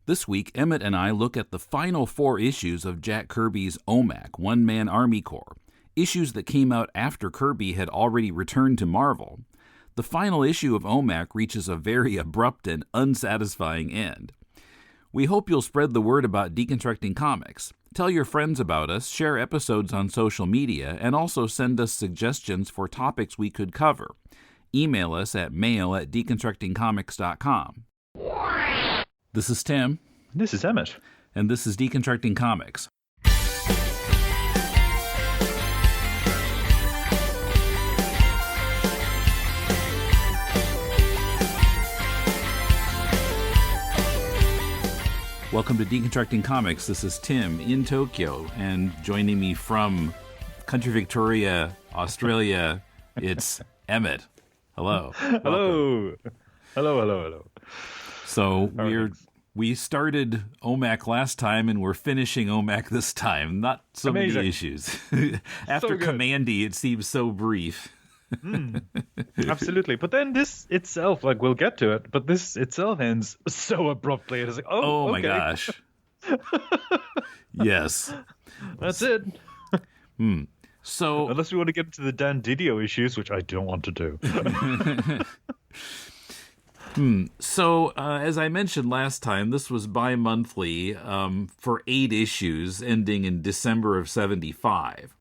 This week, Emmet and I look at the final 4 issues of Jack Kirby's OMAC, One Man Army Corps, issues that came out after Kirby had already returned to Marvel. The final issue of OMAC reaches a very abrupt and unsatisfying end. We hope you'll spread the word about Deconstructing Comics. Tell your friends about us, share episodes on social media, and also send us suggestions for topics we could cover. Email us at mail@deconstructingcomics.com. This is Tim. This is Emmet. And this is Deconstructing Comics. Welcome to Deconstructing Comics. This is Tim in Tokyo, and joining me from Country Victoria, Australia, it's Emmet. Hello. Hello. Hello. So we started OMAC last time, and we're finishing OMAC this time. Not so Amazing. many issues. After Commandy, it seems so brief. Absolutely. But then this itself, like, we'll get to it, but this itself ends so abruptly. It is like, oh my okay. gosh. Yes. That's it. So, unless we want to get into the Dan Didio issues, which I don't want to do. So, as I mentioned last time, this was bi-monthly for 8 issues ending in December of 75.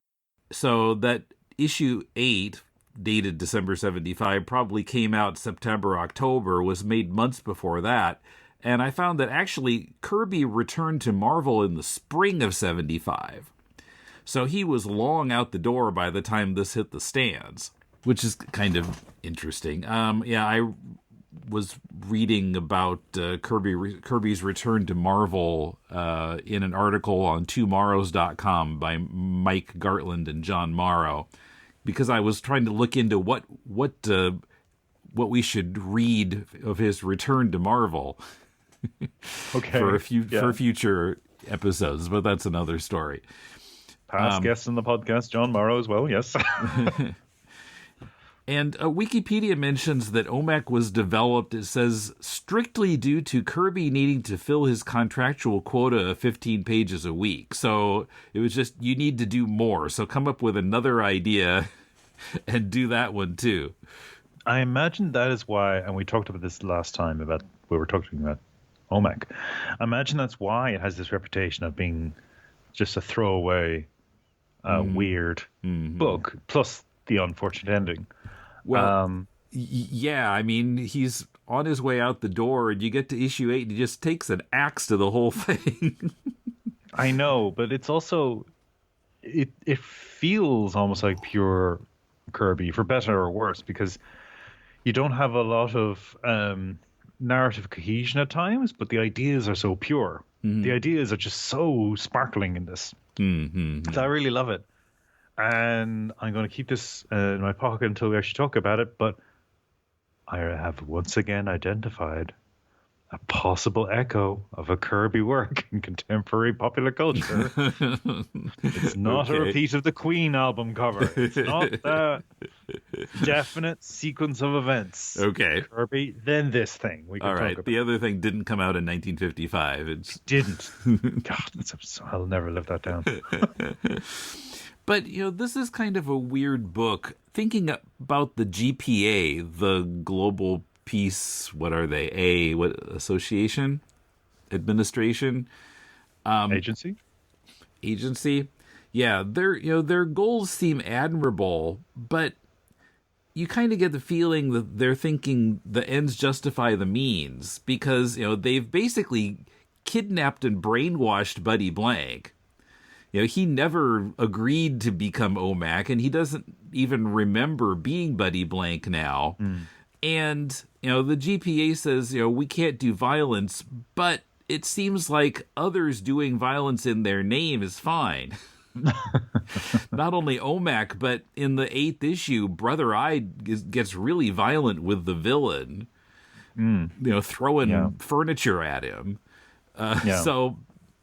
So that issue 8, dated December 75, probably came out September, October, was made months before that. And I found that actually Kirby returned to Marvel in the spring of 75. So he was long out the door by the time this hit the stands, which is kind of interesting. I was reading about Kirby's return to Marvel in an article on TwoMorrows.com by Mike Gartland and John Morrow, because I was trying to look into what we should read of his return to Marvel for future episodes, but that's another story. Past guest on the podcast, John Morrow as well, yes. And Wikipedia mentions that OMAC was developed, it says, strictly due to Kirby needing to fill his contractual quota of 15 pages a week. So it was just, you need to do more. So come up with another idea and do that one too. I imagine that is why, and we talked about this last time we were talking about OMAC. I imagine that's why it has this reputation of being just a throwaway, weird book, plus the unfortunate ending. Well, yeah, I mean, he's on his way out the door, and you get to issue 8, and he just takes an axe to the whole thing. I know, but it's also, it feels almost like pure Kirby, for better or worse, because you don't have a lot of narrative cohesion at times, but the ideas are so pure. The ideas are just so sparkling in this. So I really love it. And I'm going to keep this in my pocket until we actually talk about it, but I have once again identified a possible echo of a Kirby work in contemporary popular culture. It's not a repeat of the Queen album cover. It's not the definite sequence of events. Okay. Kirby, then this thing. We can All right. talk about. The other thing didn't come out in 1955. It didn't. God, I'll never live that down. But, this is kind of a weird book. Thinking about the GPA, the Global Peace, what are they? Association? Administration? Agency? Yeah, their goals seem admirable, but you kind of get the feeling that they're thinking the ends justify the means, because, they've basically kidnapped and brainwashed Buddy Blank. He never agreed to become OMAC, and he doesn't even remember being Buddy Blank now. And, the GPA says, we can't do violence, but it seems like others doing violence in their name is fine. Not only OMAC, but in the 8th issue, Brother Eye gets really violent with the villain, throwing furniture at him.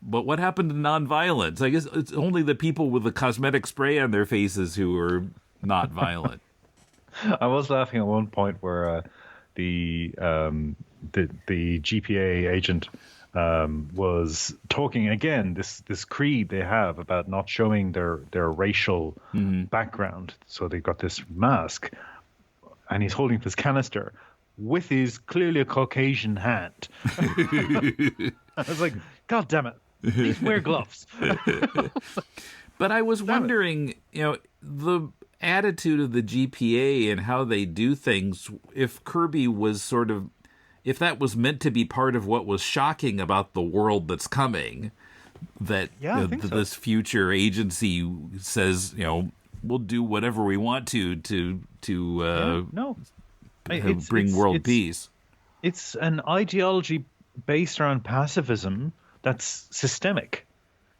But what happened to nonviolence? I guess it's only the people with the cosmetic spray on their faces who are not violent. I was laughing at one point where the GPA agent was talking again, this creed they have about not showing their racial background. So they've got this mask, and he's holding this canister with his clearly a Caucasian hand. I was like, God damn it, please wear gloves. But I was wondering, the attitude of the GPA and how they do things, if Kirby was if that was meant to be part of what was shocking about the world that's coming, that this future agency says, we'll do whatever we want to bring world peace. It's an ideology based around pacifism that's systemic.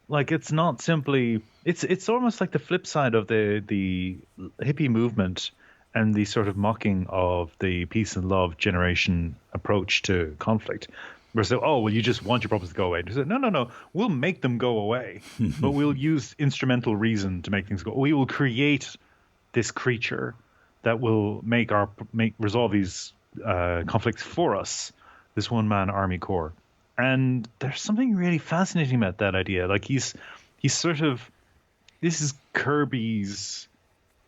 Like, it's not simply... It's almost like the flip side of the hippie movement and the sort of mocking of the peace and love generation approach to conflict. Where they say, oh, well, you just want your problems to go away. And they say, no, we'll make them go away. But we'll use instrumental reason to make things go. We will create this creature that will resolve these conflicts for us, this one-man army corps. And there's something really fascinating about that idea. Like, he's sort of... This is Kirby's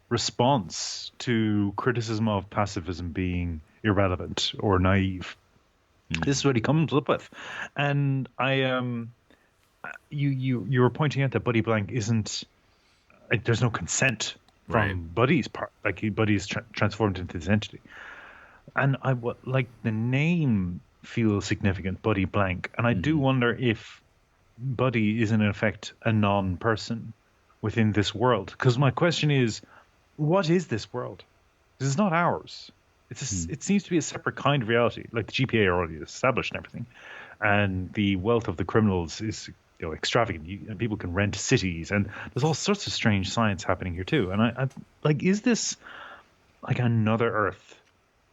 response to criticism of pacifism being irrelevant or naive. This is what he comes up with. And you were pointing out that Buddy Blank isn't... there's no consent from Buddy's part. Like, Buddy's transformed into this entity. And the name feels significant, Buddy Blank. And I do wonder if Buddy is in effect a non-person within this world. Because my question is, what is this world? This is not ours. It seems to be a separate kind of reality. Like, the GPA are already established and everything. And the wealth of the criminals is extravagant. And people can rent cities. And there's all sorts of strange science happening here too. And I is this like another Earth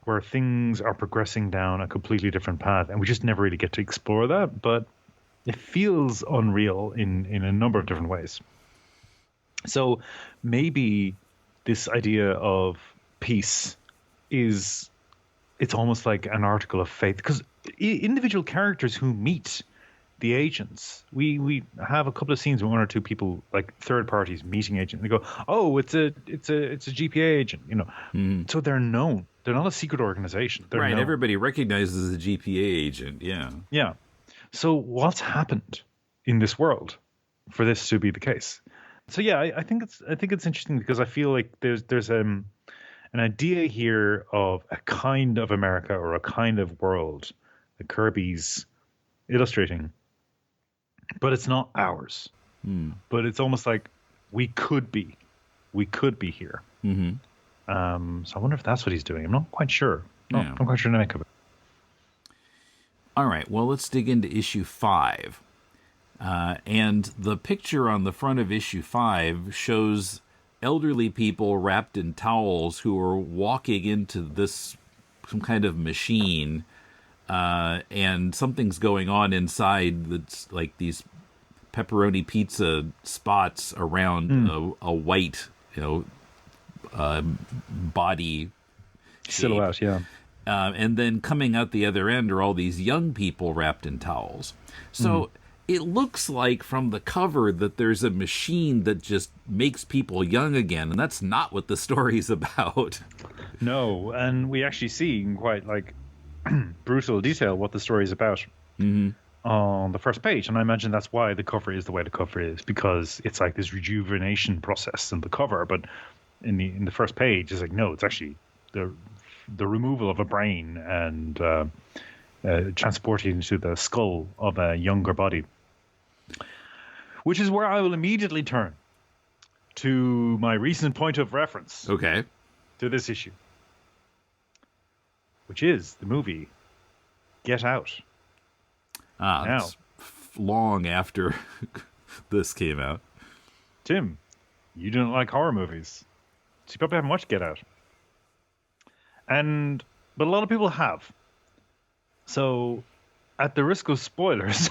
where things are progressing down a completely different path, and we just never really get to explore that? But it feels unreal in a number of different ways. So maybe this idea of peace it's almost like an article of faith, because individual characters who meet the agents, we have a couple of scenes with one or two people, like third parties meeting agents, and they go, oh, it's a GPA agent, So they're known. They're not a secret organization. They're known. Everybody recognizes the GPA agent. Yeah. So what's happened in this world for this to be the case? So yeah, I think it's interesting, because I feel like there's an idea here of a kind of America or a kind of world that Kirby's illustrating, but it's not ours. But it's almost like we could be here. So I wonder if that's what he's doing. I'm not quite sure. I'm quite sure to make of it. All right, well, let's dig into issue 5. And the picture on the front of issue 5 shows elderly people wrapped in towels who are walking into some kind of machine, and something's going on inside that's like these pepperoni pizza spots around a white, body silhouette, yeah. And then coming out the other end are all these young people wrapped in towels. So it looks like from the cover that there's a machine that just makes people young again, and that's not what the story's about. No, and we actually see in quite brutal detail what the story is about on the first page. And I imagine that's why the cover is the way the cover is, because it's like this rejuvenation process in the cover, but in the first page it's like, no, it's actually the removal of a brain and transporting into the skull of a younger body. Which is where I will immediately turn to my recent point of reference. Okay. To this issue, which is the movie Get Out. Now, long after this came out. Tim, you don't like horror movies, so you probably haven't watched Get Out. But a lot of people have. So, at the risk of spoilers,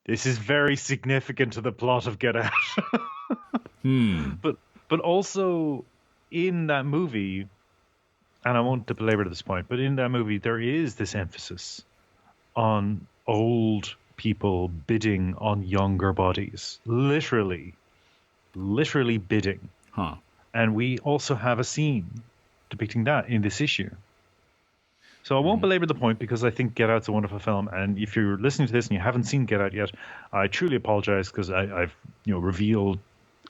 this is very significant to the plot of Get Out. But also in that movie, and I won't belabor this point, but in that movie there is this emphasis on old people bidding on younger bodies. Literally bidding. Huh. And we also have a scene depicting that in this issue. So I won't belabor the point because I think Get Out's a wonderful film. And if you're listening to this and you haven't seen Get Out yet, I truly apologize because I've revealed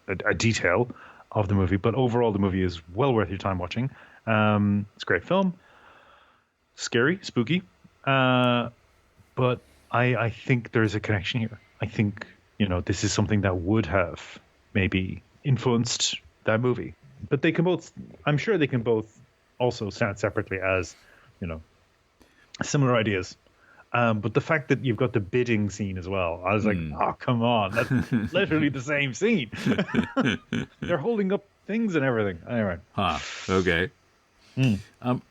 a detail of the movie. But overall, the movie is well worth your time watching. It's a great film. Scary, spooky. But I think there's a connection here. I think, this is something that would have maybe influenced that movie. But I'm sure they can both also stand separately as, similar ideas. But the fact that you've got the bidding scene as well, I was like, oh, come on. That's literally the same scene. They're holding up things and everything. Anyway. Huh. Okay.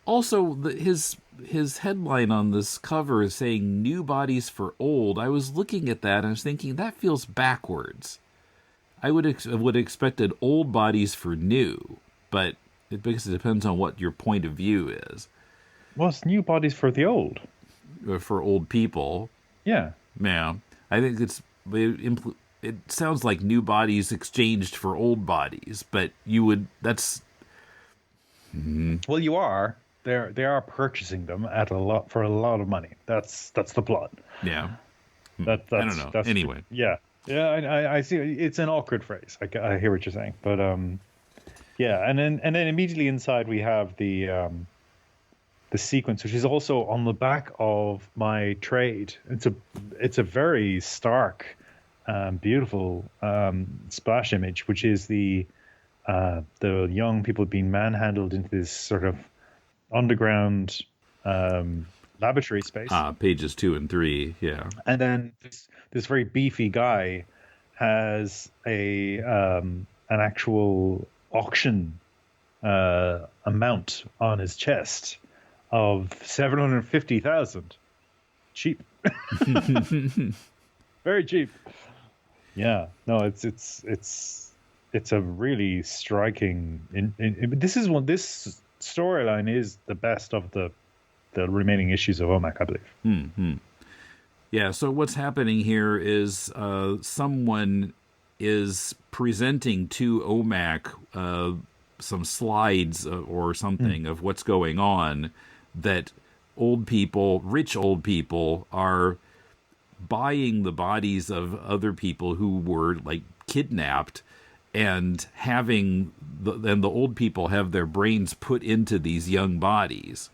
Also, his headline on this cover is saying "New Bodies for Old." I was looking at that and I was thinking that feels backwards. I would have expected old bodies for new, but because it depends on what your point of view is. Well, it's new bodies for the old. For old people. Yeah. Yeah. I think it sounds like new bodies exchanged for old bodies, but that's... Well, you are. They are purchasing them for a lot of money. That's the plot. Yeah. I don't know. Anyway. Yeah. Yeah, I see. It's an awkward phrase. I hear what you're saying, but yeah, and then immediately inside we have the sequence, which is also on the back of my trade. It's a very stark, beautiful splash image, which is the young people being manhandled into this sort of underground laboratory space. Pages 2 and 3, yeah. And then this very beefy guy has an actual auction amount on his chest of 750,000. Cheap. Very cheap. Yeah. No, it's a really striking. This storyline is the best of the remaining issues of OMAC, I believe. Mm-hmm. Yeah, so what's happening here is someone is presenting to OMAC some slides or something of what's going on, that rich old people are buying the bodies of other people who were like kidnapped and having the old people have their brains put into these young bodies.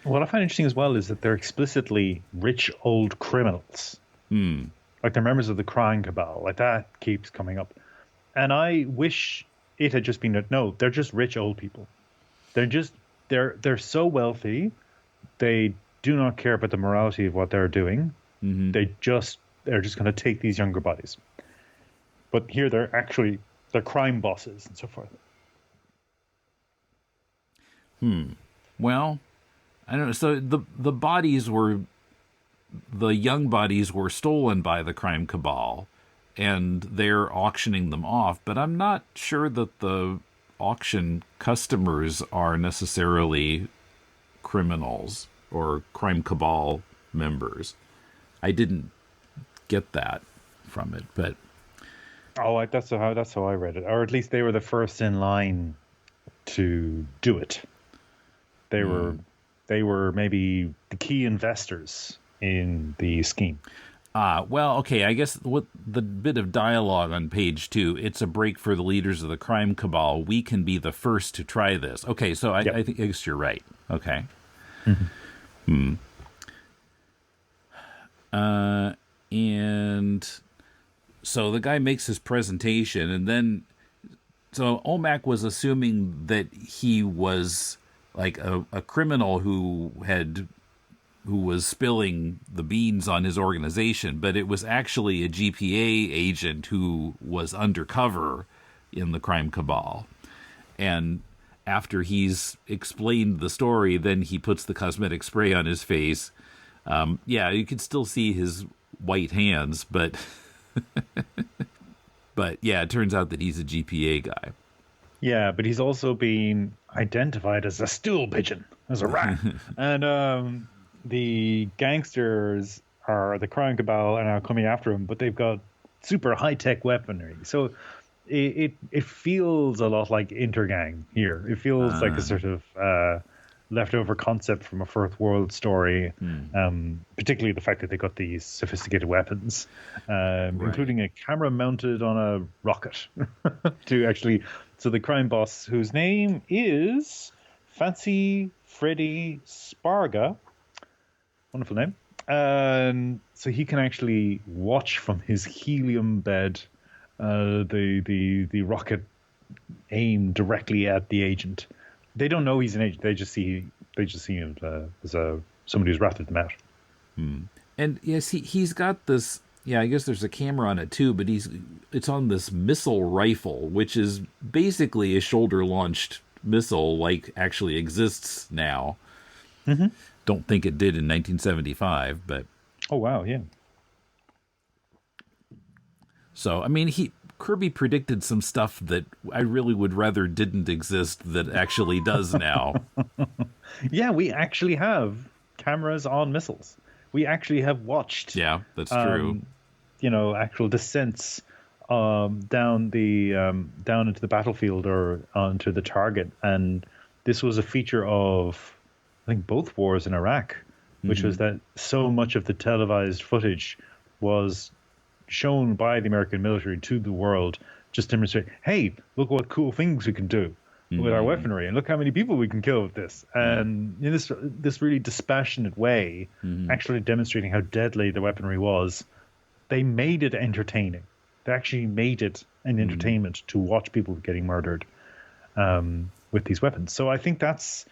What I find interesting as well is that they're explicitly rich old criminals. Like they're members of the crime cabal. Like that keeps coming up. And I wish it had just been no, they're just rich old people. They're so wealthy, they do not care about the morality of what they're doing. Mm-hmm. They're just going to take these younger bodies. But here they're crime bosses and so forth. Well, I don't know. So the young bodies were stolen by the crime cabal, and they're auctioning them off. But I'm not sure that the auction customers are necessarily criminals or crime cabal members. I didn't get that from it, but that's how I read it, or at least they were the first in line to do it. They were maybe the key investors in the scheme. Well, okay, I guess with the bit of dialogue on page 2, it's a break for the leaders of the crime cabal. We can be the first to try this. Okay, so I guess you're right. Okay. Mm-hmm. And so the guy makes his presentation, and then so OMAC was assuming that he was like a criminal who was spilling the beans on his organization, but it was actually a GPA agent who was undercover in the crime cabal. And after he's explained the story, then he puts the cosmetic spray on his face. You can still see his white hands, but but yeah, it turns out that he's a GPA guy. Yeah, but he's also been identified as a stool pigeon, as a rat. And the gangsters are the crime cabal are now coming after him, but they've got super high tech weaponry. So it feels a lot like Intergang here. It feels like a sort of leftover concept from a First World story, particularly the fact that they got these sophisticated weapons, including a camera mounted on a rocket to actually. So the crime boss, whose name is Fancy Freddy Sparga, wonderful name. So he can actually watch from his helium bed the rocket aim directly at the agent. They don't know he's an agent. They just see him as somebody who's ratted them out. And yes, he's got this. Yeah, I guess there's a camera on it too, but it's on this missile rifle, which is basically a shoulder-launched missile, like actually exists now. Mm-hmm. Don't think it did in 1975, but oh wow, yeah. So I mean, Kirby predicted some stuff that I really would rather didn't exist that actually does now. Yeah, we actually have cameras on missiles. We actually have watched. Yeah, that's true. Actual descents down into the battlefield or onto the target, and this was a feature of, I think, both wars in Iraq, which was that so much of the televised footage was shown by the American military to the world, just demonstrate, hey, look what cool things we can do with our weaponry, and look how many people we can kill with this. And in this really dispassionate way, actually demonstrating how deadly the weaponry was, they made it entertaining. They actually made it an entertainment to watch people getting murdered with these weapons. So I think that's,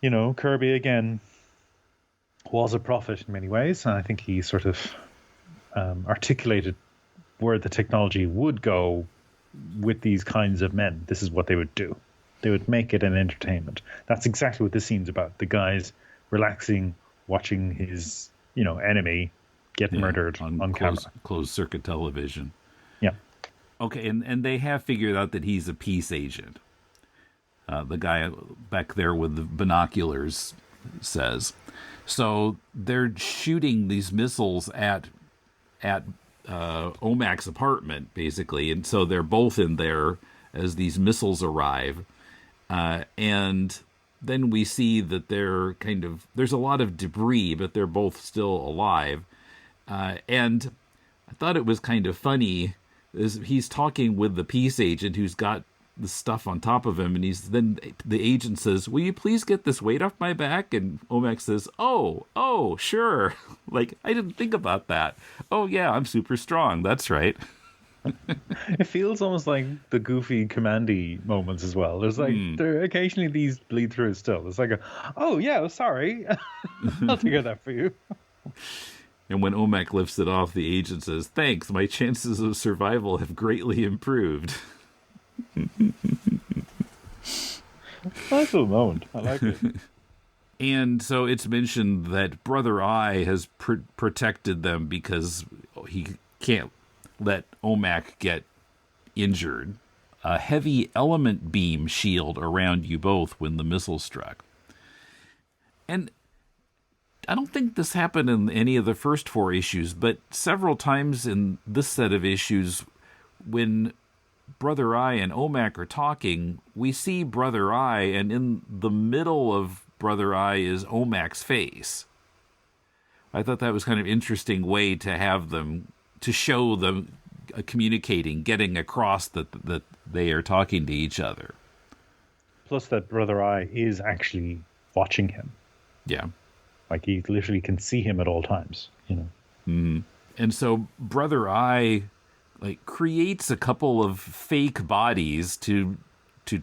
Kirby, again, was a prophet in many ways. And I think he sort of articulated where the technology would go with these kinds of men. This is what they would do. They would make it an entertainment. That's exactly what this scene's about. The guy's relaxing, watching his, enemy get murdered on camera. Closed circuit television. Yeah. Okay, and they have figured out that he's a peace agent. The guy back there with the binoculars says. So they're shooting these missiles at OMAC's apartment, basically, and so they're both in there as these missiles arrive, and then we see that there's a lot of debris, but they're both still alive, and I thought it was kind of funny is he's talking with the peace agent who's got the stuff on top of him, and then the agent says, "Will you please get this weight off my back?" And OMAC says, "Oh, sure." Like, I didn't think about that. Oh yeah, I'm super strong. That's right. It feels almost like the goofy commandy moments as well. There's like there occasionally these bleed through still. It's like oh yeah, sorry, I'll take care of that for you. And when OMAC lifts it off, the agent says, "Thanks, my chances of survival have greatly improved." Nice little moment. I like it. And so it's mentioned that Brother Eye has protected them because he can't let OMAC get injured. A heavy element beam shield around you both when the missile struck. And I don't think this happened in any of the first 4 issues, but several times in this set of issues, when Brother Eye and OMAC are talking, we see Brother Eye, and in the middle of Brother Eye is OMAC's face. I thought that was kind of interesting way to have them, to show them communicating, getting across that they are talking to each other. Plus that Brother Eye is actually watching him. Yeah. Like he literally can see him at all times, Mm-hmm. And so Brother Eye creates a couple of fake bodies to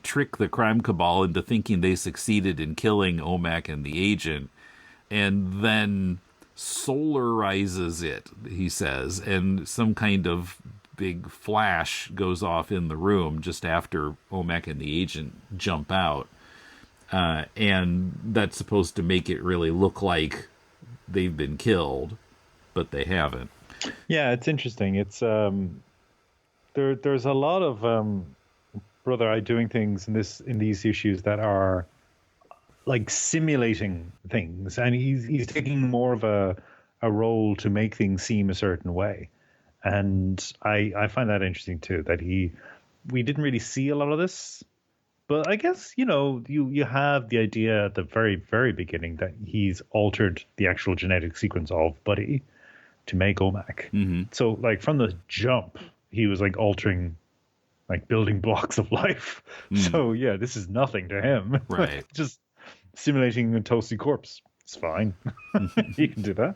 trick the crime cabal into thinking they succeeded in killing OMAC and the agent, and then solarizes it, he says, and some kind of big flash goes off in the room just after OMAC and the agent jump out, and that's supposed to make it really look like they've been killed, but they haven't. Yeah, it's interesting. It's there's a lot of Brother Eye doing things in these issues that are like simulating things, and he's taking more of a role to make things seem a certain way. And I find that interesting too, that we didn't really see a lot of this. But I guess, you have the idea at the very, very beginning that he's altered the actual genetic sequence of Buddy to make OMAC. Mm-hmm. So, like, from the jump, he was, like, altering, like, building blocks of life. So, yeah, this is nothing to him. Right. Just simulating a toasty corpse. It's fine. You can do that.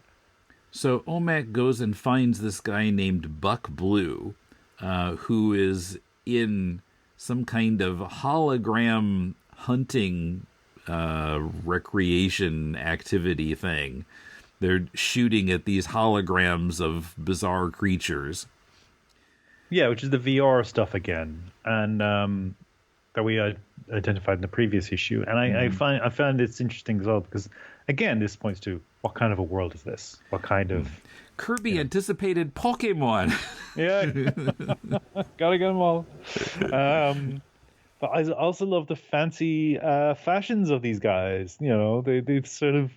So OMAC goes and finds this guy named Buck Blue, who is in some kind of hologram hunting recreation activity thing. They're shooting at these holograms of bizarre creatures. Yeah, which is the VR stuff again, and that we identified in the previous issue. And I find it's interesting as well because, again, this points to what kind of a world is this? What kind of Kirby anticipated Pokemon. Yeah, gotta get them all. But I also love the fancy fashions of these guys. They sort of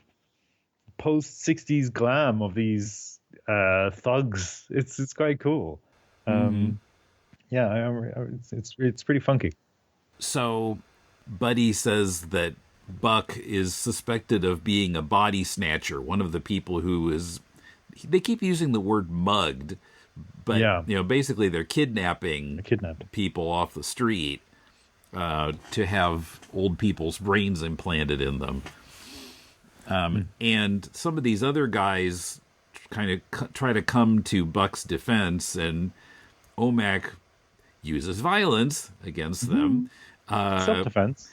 post 60s glam of these thugs. It's quite cool. Yeah, it's pretty funky. So Buddy says that Buck is suspected of being a body snatcher, one of the people who is, they keep using the word mugged, but basically they're kidnapping people off the street to have old people's brains implanted in them. And some of these other guys kind of try to come to Buck's defense, and OMAC uses violence against them. Self-defense.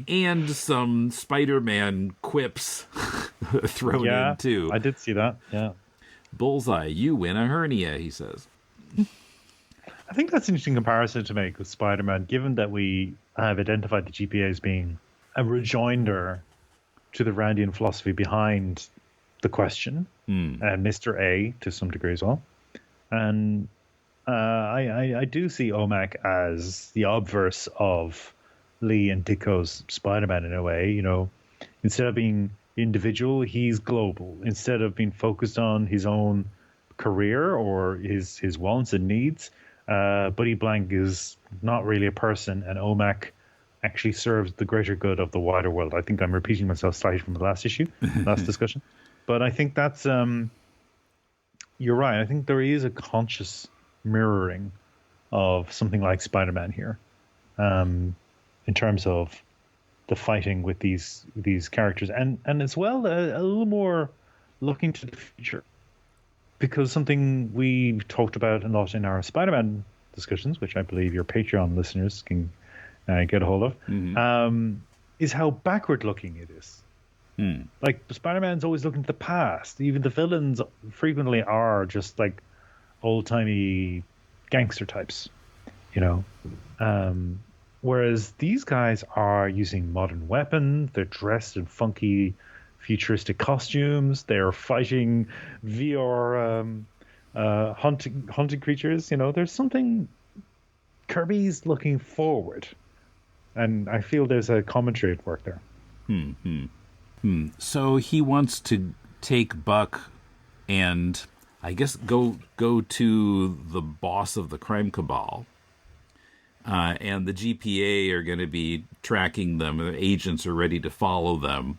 And some Spider-Man quips thrown in, too. I did see that, yeah. Bullseye, you win a hernia, he says. I think that's an interesting comparison to make with Spider-Man, given that we have identified the GPA as being a rejoinder to the Randian philosophy behind the question, and Mr. A to some degree as well. And I do see OMAC as the obverse of Lee and Ditko's Spider-Man in a way. Instead of being individual, he's global. Instead of being focused on his own career or his wants and needs, Buddy Blank is not really a person, and OMAC actually serves the greater good of the wider world. I think I'm repeating myself slightly from the last discussion. But I think that's, you're right. I think there is a conscious mirroring of something like Spider-Man here, in terms of the fighting with these characters, and as well a little more looking to the future, because something we've talked about a lot in our Spider-Man discussions, which I believe your Patreon listeners can get a hold of, is how backward looking it is. Like Spider-Man's always looking to the past. Even the villains frequently are just like old-timey gangster types, whereas these guys are using modern weapons. They're dressed in funky futuristic costumes. They're fighting VR hunting creatures. There's something. Kirby's looking forward, and I feel there's a commentary at work there. So he wants to take Buck and I guess go to the boss of the crime cabal. And the GPA are going to be tracking them. The agents are ready to follow them.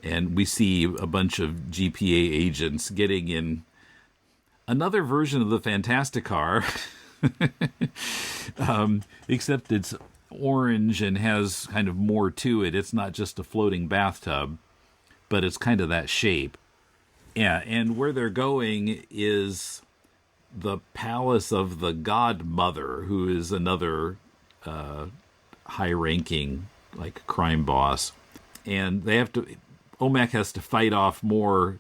And we see a bunch of GPA agents getting in another version of the Fantastic Car. Except it's orange and has kind of more to it. It's not just a floating bathtub, but it's kind of that shape. Yeah, and where they're going is the palace of the Godmother, who is another high-ranking crime boss. And OMAC has to fight off more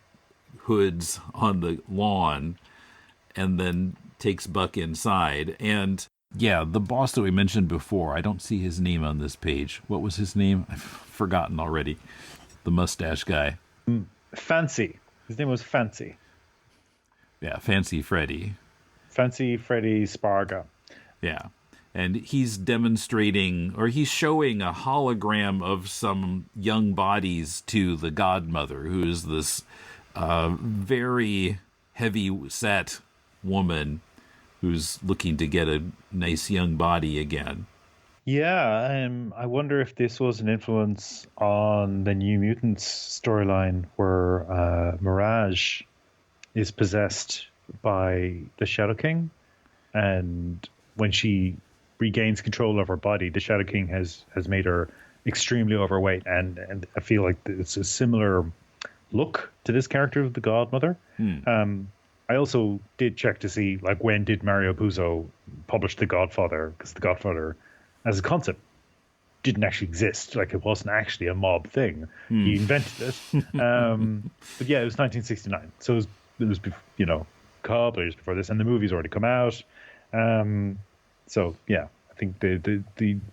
hoods on the lawn, and then takes Buck inside. And yeah, the boss that we mentioned before, I don't see his name on this page. What was his name? I've forgotten already. The mustache guy. Fancy. His name was Fancy. Yeah, Fancy Freddy. Fancy Freddy Sparga. Yeah. And he's demonstrating, or he's showing a hologram of some young bodies to the godmother, who is this very heavy-set woman who's looking to get a nice young body again. Yeah, I wonder if this was an influence on the New Mutants storyline where Mirage is possessed by the Shadow King, and when she regains control of her body, the Shadow King has made her extremely overweight, and I feel like it's a similar look to this character of the Godmother. I also did check to see, like, when did Mario Puzo publish The Godfather, because The Godfather as a concept didn't actually exist. Like, it wasn't actually a mob thing. He invented it. But yeah, it was 1969. So it was a couple of years before this, and the movie's already come out. So yeah, I think the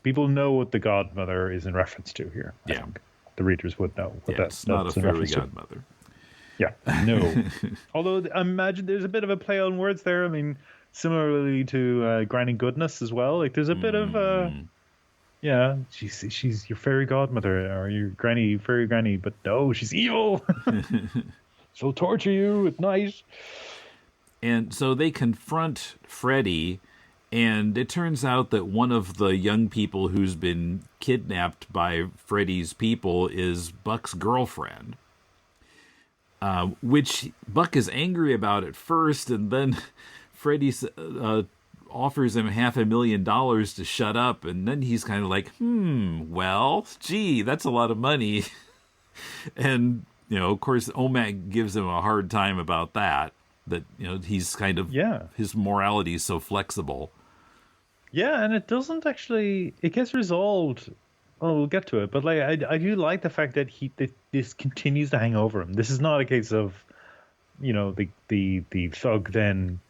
people know what the Godmother is in reference to here. I think the readers would know what it's not a fairy godmother. Yeah, no. Although I imagine there's a bit of a play on words there. I mean, similarly to Granny Goodness as well. Like, there's a bit of she's your fairy godmother, or your fairy granny, but no, she's evil. She'll torture you at night. And so they confront Freddy, and it turns out that one of the young people who's been kidnapped by Freddy's people is Buck's girlfriend. Which Buck is angry about at first, and then Freddy offers him $500,000 to shut up, and then he's kind of like, well, gee, that's a lot of money. And, of course, OMAC gives him a hard time about that he's kind of, his morality is so flexible. Yeah, and it doesn't actually, it gets resolved. Well, we'll get to it, but like I do like the fact that this continues to hang over him. This is not a case of, the thug then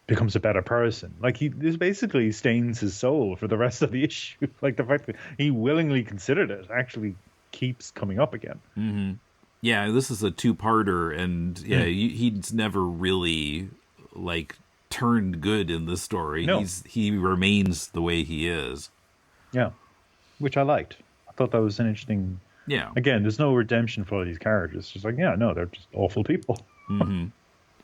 becomes a better person. Like, this basically stains his soul for the rest of the issue. Like, the fact that he willingly considered it actually keeps coming up again. Mm-hmm. Yeah, this is a two-parter, and he's never really turned good in this story. No. He remains the way he is. Yeah, which I liked. I thought that was an interesting. Yeah. Again, there's no redemption for these characters. It's just like, they're just awful people. Mm-hmm.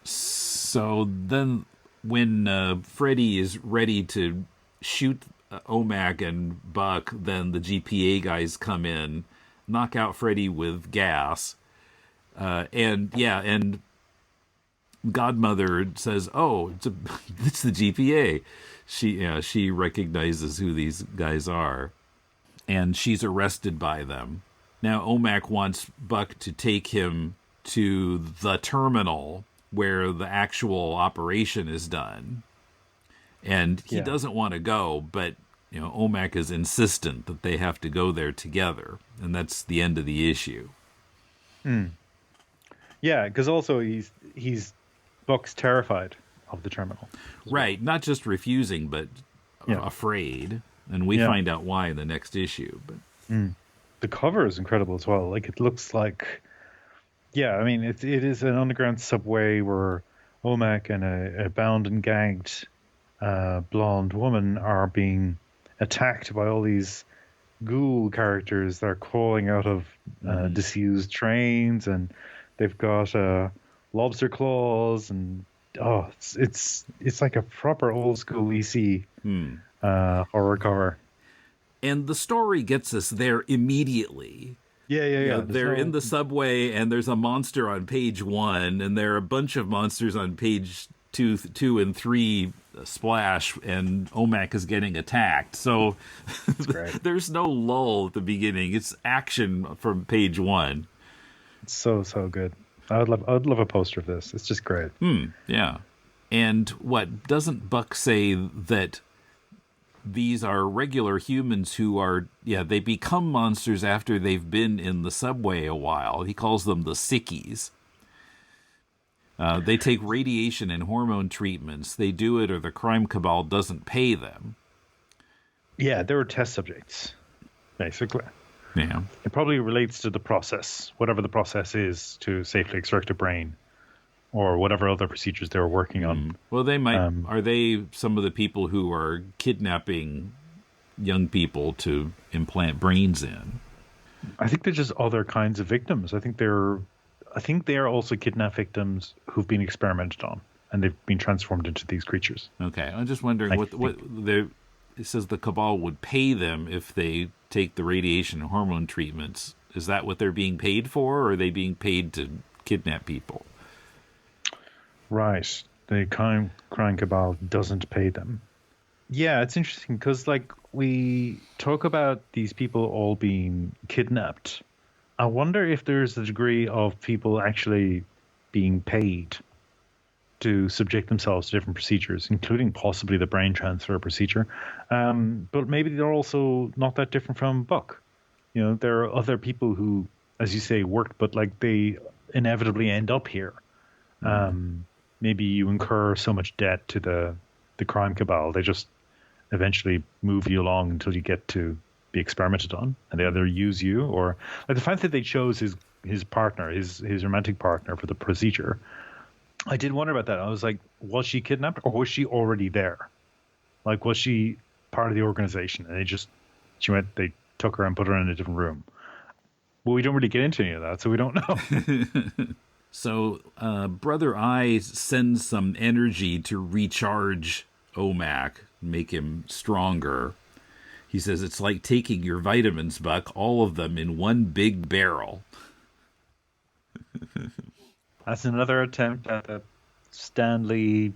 So then, when Freddy is ready to shoot OMAC and Buck, then the GPA guys come in, knock out Freddy with gas, and Godmother says, "Oh, it's the GPA." She recognizes who these guys are, and she's arrested by them. Now OMAC wants Buck to take him to the terminal where the actual operation is done, and he doesn't want to go, but OMAC is insistent that they have to go there together, and that's the end of the issue. Yeah, because also he's Buck's terrified of the terminal. Right, not just refusing, but afraid. And we find out why in the next issue. But the cover is incredible as well. Like, it looks like, I mean, it is an underground subway where OMAC and a bound and gagged blonde woman are being attacked by all these ghoul characters that are crawling out of disused trains, and they've got lobster claws, and it's like a proper old school EC horror cover. And the story gets us there immediately. Yeah. They're in the subway, and there's a monster on page 1, and there are a bunch of monsters on page 2 and 3 splash, and OMAC is getting attacked. So there's no lull at the beginning. It's action from page 1. It's so good. I would love a poster of this. It's just great. Yeah. And what doesn't Buck say that these are regular humans who are, they become monsters after they've been in the subway a while. He calls them the sickies. They take radiation and hormone treatments. They do it or the crime cabal doesn't pay them. Yeah, they were test subjects, basically. Yeah. It probably relates to the process, whatever the process is to safely extract a brain. or whatever other procedures they were working on. Well, they might. Are they some of the people who are kidnapping young people to implant brains in? I think they're just other kinds of victims. I think they are also kidnapped victims who've been experimented on, and they've been transformed into these creatures. Okay, I'm just wondering it says the Cabal would pay them if they take the radiation and hormone treatments. Is that what they're being paid for, or are they being paid to kidnap people? Right. The crime Cabal doesn't pay them. Yeah, it's interesting because, like, we talk about these people all being kidnapped. I wonder if there's a degree of people actually being paid to subject themselves to different procedures, including possibly the brain transfer procedure. But maybe they're also not that different from Buck. You know, there are other people who, as you say, worked, but like they inevitably end up here. Maybe you incur so much debt to the crime Cabal, they just eventually move you along until you get to be experimented on, and they either use you or, like, the fact that they chose his partner, his romantic partner for the procedure. I did wonder about that. I was like, was she kidnapped or was she already there? Like, was she part of the organization and they took her and put her in a different room? Well, we don't really get into any of that, so we don't know. So, Brother Eye sends some energy to recharge OMAC, make him stronger. He says it's like taking your vitamins, Buck, all of them in one big barrel. That's another attempt at a Stanley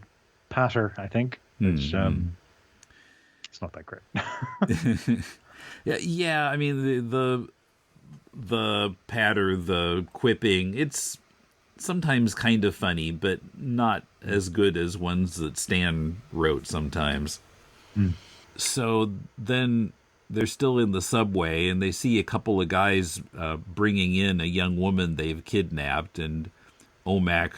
patter, I think. Which it's not that great. yeah. I mean, the patter, the quipping, it's sometimes kind of funny, but not as good as ones that Stan wrote sometimes. So then they're still in the subway, and they see a couple of guys bringing in a young woman they've kidnapped, and OMAC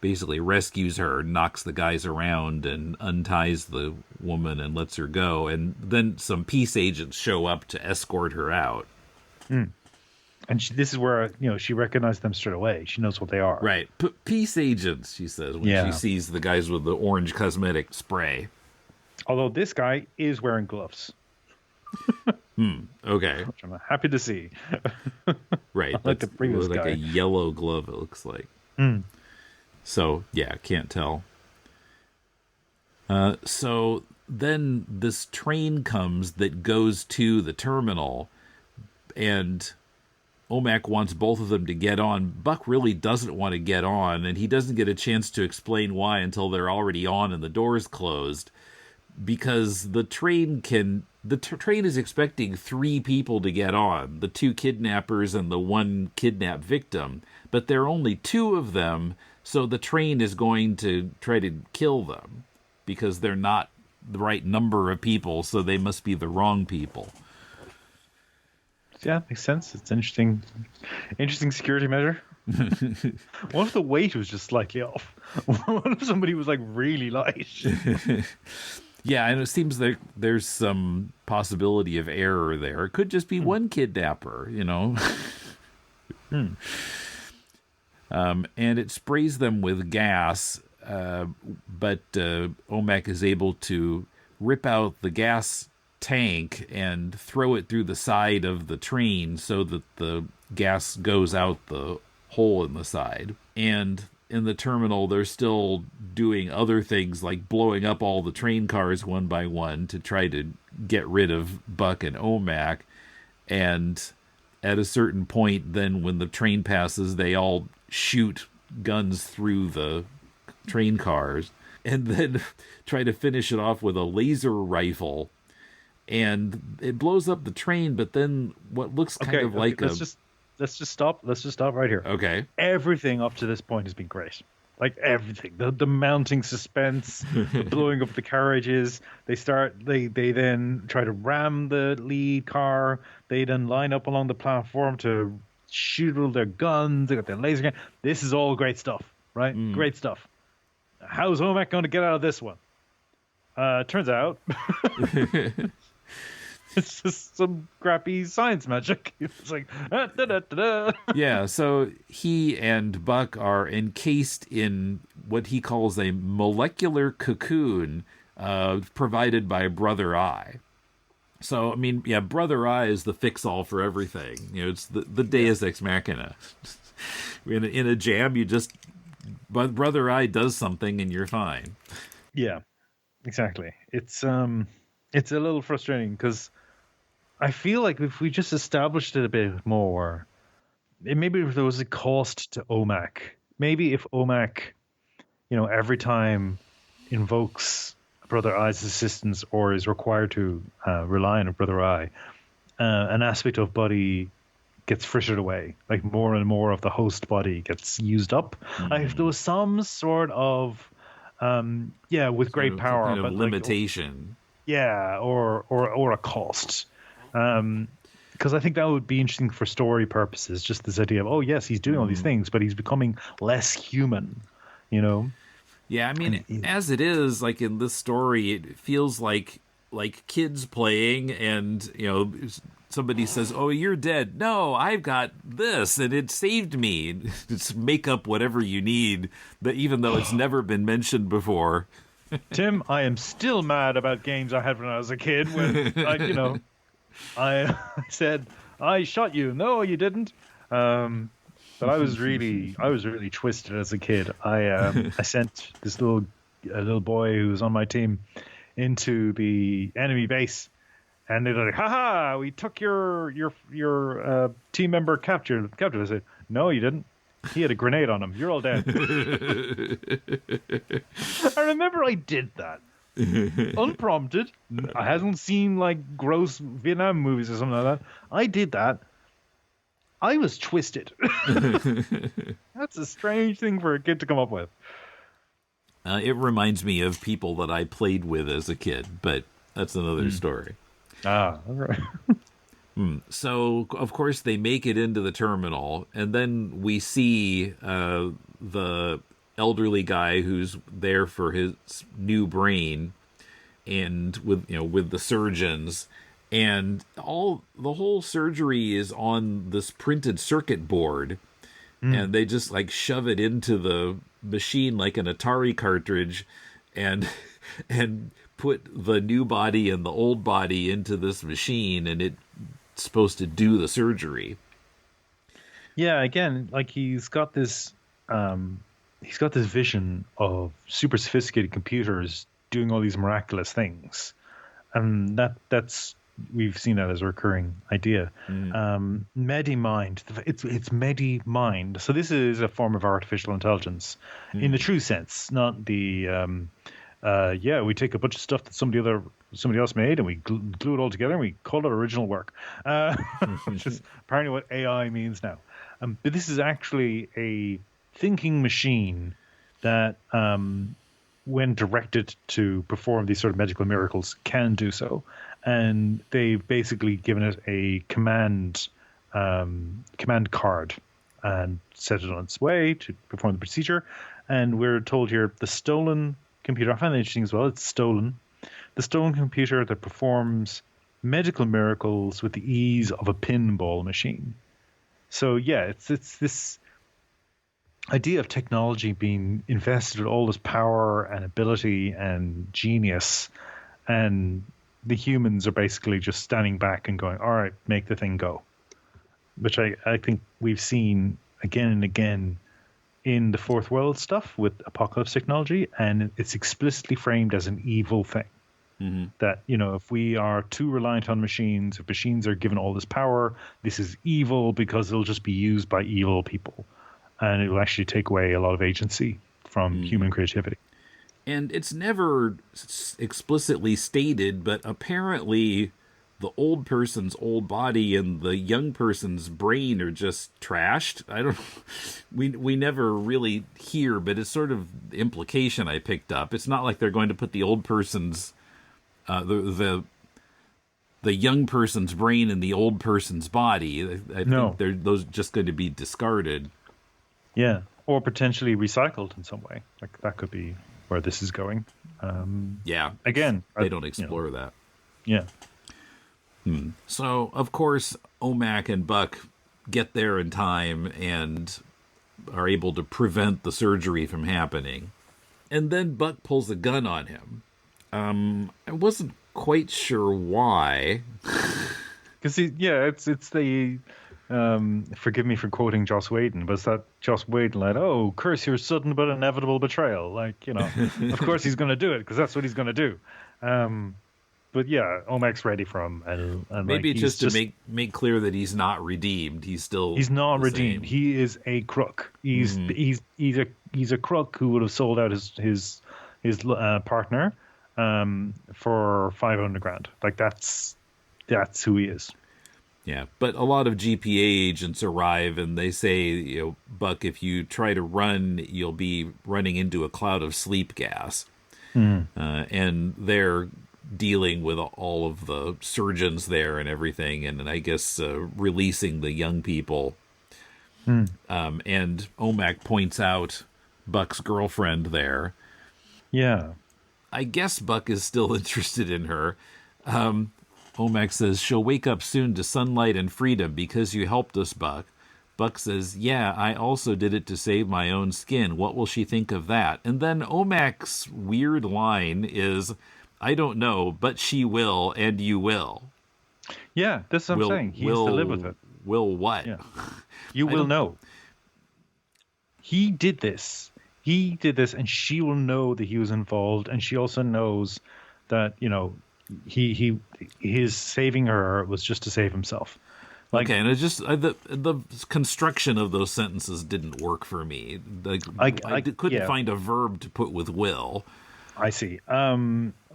basically rescues her, knocks the guys around, and unties the woman and lets her go. And then some peace agents show up to escort her out. And this is where, she recognized them straight away. She knows what they are. Right. Peace agents, she says, when she sees the guys with the orange cosmetic spray. Although this guy is wearing gloves. Okay. Which I'm happy to see. Right. Like the previous like guy. a yellow glove, it looks like. So, yeah, can't tell. So then this train comes that goes to the terminal, and OMAC wants both of them to get on. Buck really doesn't want to get on, and he doesn't get a chance to explain why until they're already on and the door's closed, because the train is expecting 3 people to get on, the 2 kidnappers and the 1 kidnapped victim, but there are only 2 of them, so the train is going to try to kill them because they're not the right number of people, so they must be the wrong people. Yeah, makes sense. It's interesting security measure. What if the weight was just slightly off? What if somebody was like really light? Yeah, and it seems that there's some possibility of error there. It could just be one kidnapper, And it sprays them with gas, but OMAC is able to rip out the gas tank and throw it through the side of the train so that the gas goes out the hole in the side. And in the terminal, they're still doing other things like blowing up all the train cars one by one to try to get rid of Buck and OMAC. And at a certain point, then when the train passes, they all shoot guns through the train cars and then try to finish it off with a laser rifle. And it blows up the train, but then what looks kind of like let's just stop right here. Okay. Everything up to this point has been great. Like everything. The mounting suspense, the blowing up the carriages. They then try to ram the lead car. They then line up along the platform to shoot all their guns. They got their laser gun. This is all great stuff, right? Great stuff. How's OMAC going to get out of this one? Turns out It's just some crappy science magic. It's like, da, da, da, da. Yeah, so he and Buck are encased in what he calls a molecular cocoon provided by Brother Eye. So, I mean, yeah, Brother Eye is the fix-all for everything. It's the Deus Ex Machina. In a jam, Brother Eye does something and you're fine. Yeah, exactly. It's a little frustrating because I feel like if we just established it a bit more, maybe if there was a cost to OMAC, maybe if OMAC, every time invokes Brother Eye's assistance or is required to rely on a Brother Eye, an aspect of body gets frittered away. Like more and more of the host body gets used up. If there was some sort of, with great power, kind of but limitation. Or a cost. Because I think that would be interesting for story purposes. Just this idea of, oh yes, he's doing all these things, but he's becoming less human. Yeah, I mean, as it is, like in this story, it feels like kids playing, and somebody says, "Oh, you're dead." No, I've got this, and it saved me. Just make up whatever you need, but even though it's never been mentioned before. Tim, I am still mad about games I had when I was a kid. When I said I shot you. No, you didn't. But I was really twisted as a kid. I sent this little boy who was on my team into the enemy base, and they're like, "Ha! We took your team member captive." I said, "No, you didn't. He had a grenade on him. You're all dead." I remember I did that. Unprompted. I hadn't seen like gross Vietnam movies or something like that. I did that. I was twisted. That's a strange thing for a kid to come up with. It reminds me of people that I played with as a kid, but that's another story. All right. So, of course, they make it into the terminal, and then we see the elderly guy who's there for his new brain, and with the surgeons, and the whole surgery is on this printed circuit board, and they just like shove it into the machine like an Atari cartridge, and put the new body and the old body into this machine, and it's supposed to do the surgery. Yeah, again, like he's got this vision of super sophisticated computers doing all these miraculous things, and that's we've seen that as a recurring idea. Medi-mind, it's Medi-mind. So this is a form of artificial intelligence in the true sense, not the we take a bunch of stuff that somebody else made and we glue it all together and we call it original work, which is apparently what AI means now. But this is actually a thinking machine that, when directed to perform these sort of magical miracles, can do so. And they've basically given it a command card and set it on its way to perform the procedure. And we're told here the stolen computer, I find that interesting as well, it's stolen. The stolen computer that performs medical miracles with the ease of a pinball machine. So yeah, it's this idea of technology being invested with all this power and ability and genius, and the humans are basically just standing back and going, all right, make the thing go. Which I think we've seen again and again in the fourth world stuff with apocalypse technology, and it's explicitly framed as an evil thing. That, if we are too reliant on machines, if machines are given all this power, this is evil because it'll just be used by evil people. And it will actually take away a lot of agency from human creativity. And it's never explicitly stated, but apparently the old person's old body and the young person's brain are just trashed. We never really hear, but it's sort of the implication I picked up. It's not like they're going to put the old person's the young person's brain in the old person's body. I think those are just going to be discarded. Yeah, or potentially recycled in some way. Like that could be where this is going. Yeah. Again, they don't explore that. Yeah. So, of course, OMAC and Buck get there in time and are able to prevent the surgery from happening. And then Buck pulls a gun on him. I wasn't quite sure why. Because it's the forgive me for quoting Joss Whedon, but it's that Joss Whedon like, oh, curse your sudden but inevitable betrayal. Like, of course he's going to do it because that's what he's going to do. But yeah, OMAC's ready for him, and Maybe like, just to make clear that he's not redeemed. He's not redeemed. Same. He is a crook. He's a crook who would have sold out his partner for $500,000. Like that's who he is. Yeah, but a lot of GPA agents arrive and they say, Buck, if you try to run, you'll be running into a cloud of sleep gas. And they're dealing with all of the surgeons there and everything, and I guess releasing the young people. And OMAC points out Buck's girlfriend there. Yeah. I guess Buck is still interested in her. OMAC says, she'll wake up soon to sunlight and freedom because you helped us, Buck. Buck says, yeah, I also did it to save my own skin. What will she think of that? And then OMAC's weird line is, I don't know, but she will, and you will. Yeah, that's what I'm saying. He has to live with it. Will what? Yeah. You will know. He did this, and she will know that he was involved, and she also knows that, his saving her was just to save himself. Like, okay, and it's just the construction of those sentences didn't work for me. Like, I couldn't find a verb to put with will. I see.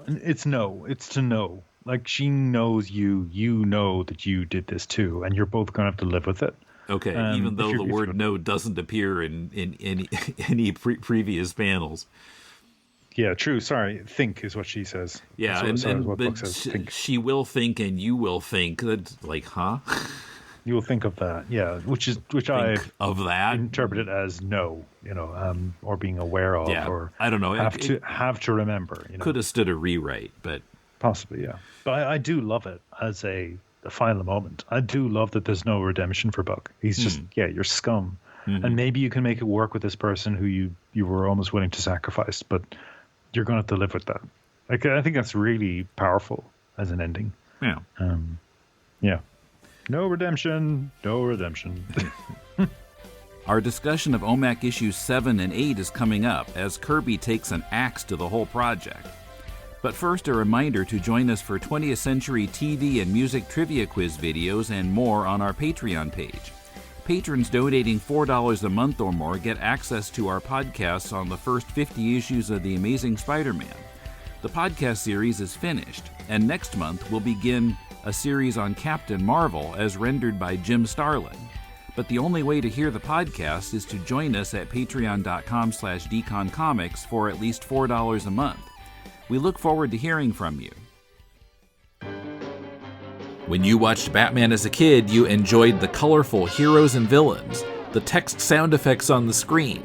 It's no. It's to know. Like, she knows you know that you did this too, and you're both going to have to live with it. Okay, even though the word no doesn't appear in any previous panels. Yeah, true. Sorry. Think is what she says. Yeah, what Buck says. She will think and you will think. That's like, huh? You will think of that. Yeah, which I of that interpreted as no, or being aware of, or I don't know. Have to remember. Could have stood a rewrite, but possibly, yeah. But I do love it as a final moment. I do love that there's no redemption for Buck. He's just you're scum, and maybe you can make it work with this person who you were almost willing to sacrifice, but you're going to have to live with that. Like, I think that's really powerful as an ending. Yeah. Yeah. No redemption. No redemption. Our discussion of OMAC issues 7 and 8 is coming up as Kirby takes an axe to the whole project. But first, a reminder to join us for 20th Century TV and music trivia quiz videos and more on our Patreon page. Patrons donating $4 a month or more get access to our podcasts on the first 50 issues of The Amazing Spider-Man. The podcast series is finished, and next month we'll begin a series on Captain Marvel as rendered by Jim Starlin. But the only way to hear the podcast is to join us at patreon.com/deconcomics for at least $4 a month. We look forward to hearing from you. When you watched Batman as a kid, you enjoyed the colorful heroes and villains, the text sound effects on the screen,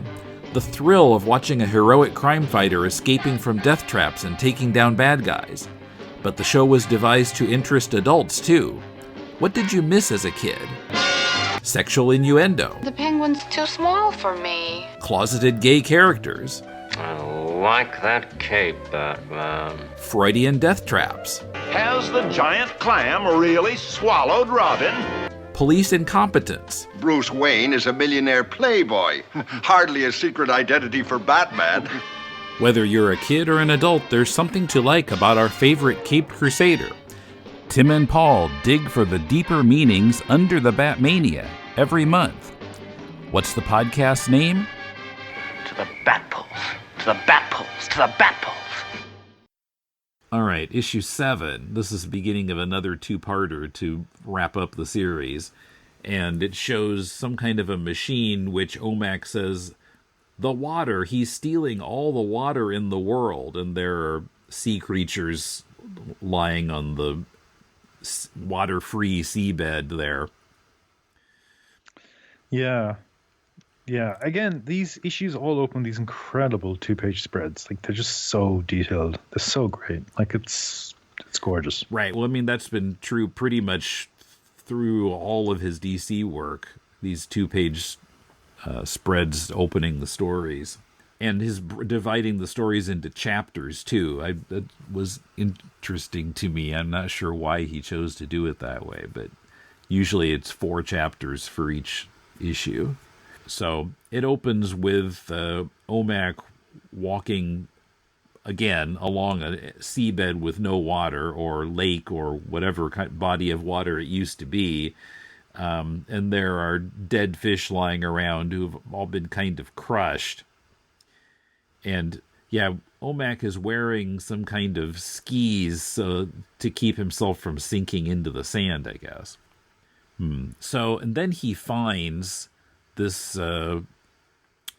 the thrill of watching a heroic crime fighter escaping from death traps and taking down bad guys. But the show was devised to interest adults, too. What did you miss as a kid? Sexual innuendo. The penguin's too small for me. Closeted gay characters. I like that cape, Batman. Freudian death traps. Has the giant clam really swallowed Robin? Police incompetence. Bruce Wayne is a millionaire playboy. Hardly a secret identity for Batman. Whether you're a kid or an adult, there's something to like about our favorite Caped Crusader. Tim and Paul dig for the deeper meanings under the Batmania every month. What's the podcast's name? To the Batpoles. To the Batpoles. To the Batpoles. All right, issue 7. This is the beginning of another two-parter to wrap up the series. And it shows some kind of a machine which OMAC says, the water, he's stealing all the water in the world. And there are sea creatures lying on the water-free seabed there. Yeah. Yeah, again, these issues all open these incredible 2-page spreads. Like, they're just so detailed. They're so great. Like, it's it's gorgeous. Right. Well, I mean, that's been true pretty much through all of his DC work. These 2-page spreads opening the stories, and his dividing the stories into chapters too. That was interesting to me. I'm not sure why he chose to do it that way, but usually it's 4 chapters for each issue. So it opens with OMAC walking again along a seabed with no water, or lake, or whatever body of water it used to be. And there are dead fish lying around who've all been kind of crushed. And yeah, OMAC is wearing some kind of skis to keep himself from sinking into the sand, I guess. So, and then he finds this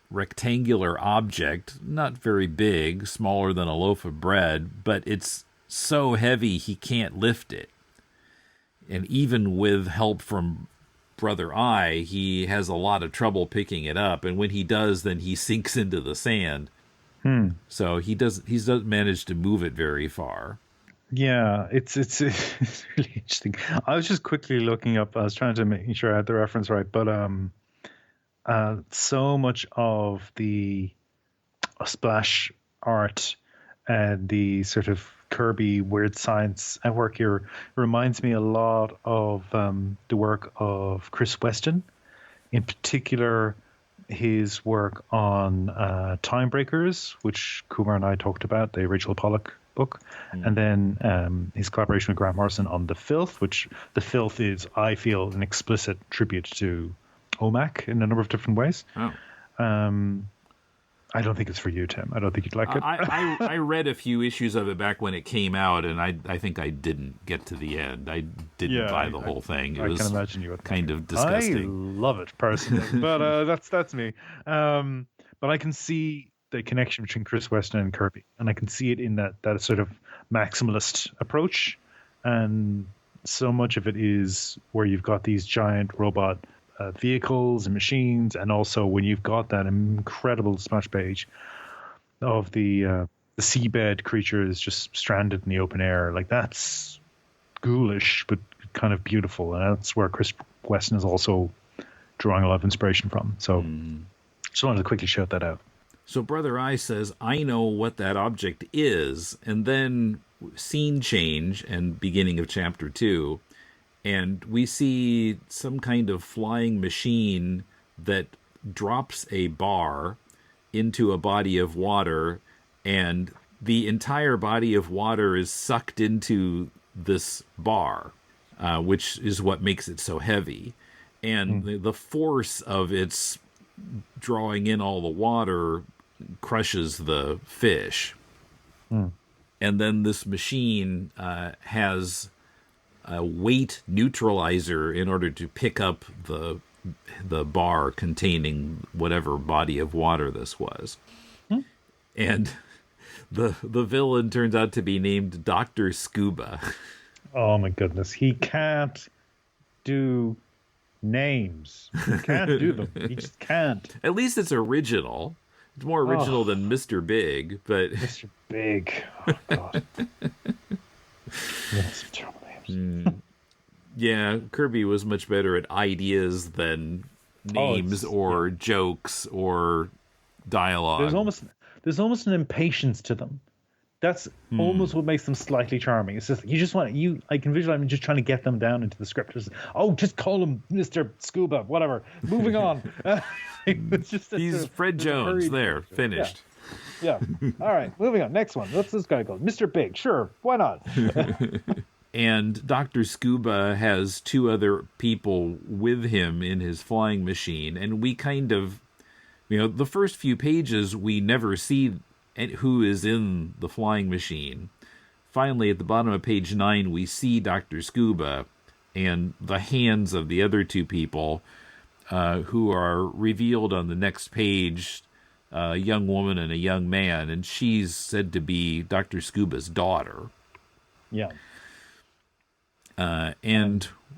rectangular object, not very big, smaller than a loaf of bread, but it's so heavy he can't lift it. And even with help from Brother Eye, he has a lot of trouble picking it up. And when he does, then he sinks into the sand. So he doesn't manage to move it very far. Yeah, it's really interesting. I was just quickly looking up. I was trying to make sure I had the reference right, but so much of the splash art and the sort of Kirby weird science work here reminds me a lot of the work of Chris Weston, in particular his work on Time Breakers, which Kumar and I talked about, the Rachel Pollack book, and then his collaboration with Grant Morrison on The Filth, which The Filth is, I feel, an explicit tribute to OMAC in a number of different ways. I don't think it's for you, Tim. I don't think you'd like it. I read a few issues of it back when it came out, and I think I didn't get to the end. I didn't buy the whole thing. It was can imagine you would kind of disgusting. I love it personally, but that's me. But I can see the connection between Chris Weston and Kirby, and I can see it in that sort of maximalist approach, and so much of it is where you've got these giant robot vehicles and machines, and also when you've got that incredible splash page of the seabed creatures just stranded in the open air, like that's ghoulish but kind of beautiful, and that's where Chris Weston is also drawing a lot of inspiration from. So just wanted to quickly shout that out. So Brother Eye says, I know what that object is, and then scene change and beginning of chapter 2, and we see some kind of flying machine that drops a bar into a body of water, and the entire body of water is sucked into this bar, which is what makes it so heavy. And the force of its drawing in all the water crushes the fish. And then this machine has a weight neutralizer in order to pick up the bar containing whatever body of water this was. And the villain turns out to be named Dr. Scuba. Oh my goodness, he can't do names. He can't do them. He just can't. At least it's original. It's more original than Mr. Big, but Mr. Big. Oh god. Yes, terrible names. Yeah, Kirby was much better at ideas than names or jokes or dialogue. There's almost an impatience to them. That's almost what makes them slightly charming. It's just I can visualize him just trying to get them down into the script. Just call him Mr. Scuba, whatever. Moving on. It's just he's Fred Jones. There, finished. Yeah. All right, moving on. Next one. What's this guy called? Mr. Big. Sure, why not? And Dr. Scuba has 2 other people with him in his flying machine, and we kind of, the first few pages we never see who is in the flying machine. Finally, at the bottom of page 9, we see Dr. Scuba and the hands of the other 2 people who are revealed on the next page, a young woman and a young man, and she's said to be Dr. Scuba's daughter. Yeah.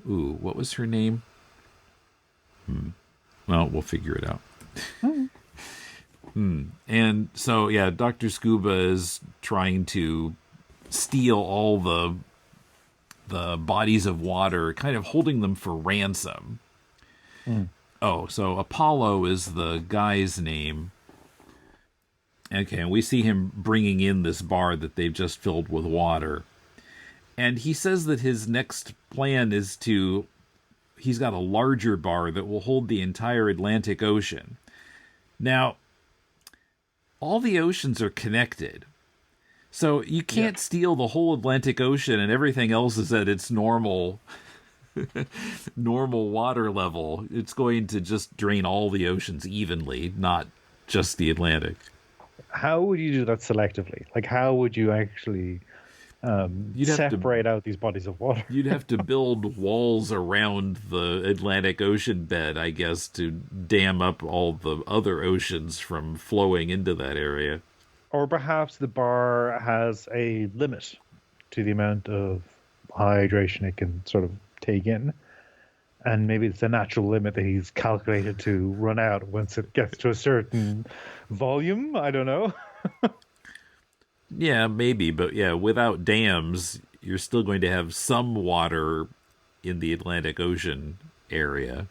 What was her name? Well, we'll figure it out. And so, yeah, Dr. Scuba is trying to steal all the bodies of water, kind of holding them for ransom. Oh, so Apollo is the guy's name. Okay, and we see him bringing in this bar that they've just filled with water. And he says that his next plan is he's got a larger bar that will hold the entire Atlantic Ocean. Now, all the oceans are connected. So you can't steal the whole Atlantic Ocean and everything else is at its normal water level. It's going to just drain all the oceans evenly, not just the Atlantic. How would you do that selectively? Like, how would you actually separate out these bodies of water? You'd have to build walls around the Atlantic Ocean bed, I guess, to dam up all the other oceans from flowing into that area. Or perhaps the bar has a limit to the amount of hydration it can sort of take in. And maybe it's a natural limit that he's calculated to run out once it gets to a certain volume. I don't know. Yeah, maybe. But yeah, without dams, you're still going to have some water in the Atlantic Ocean area.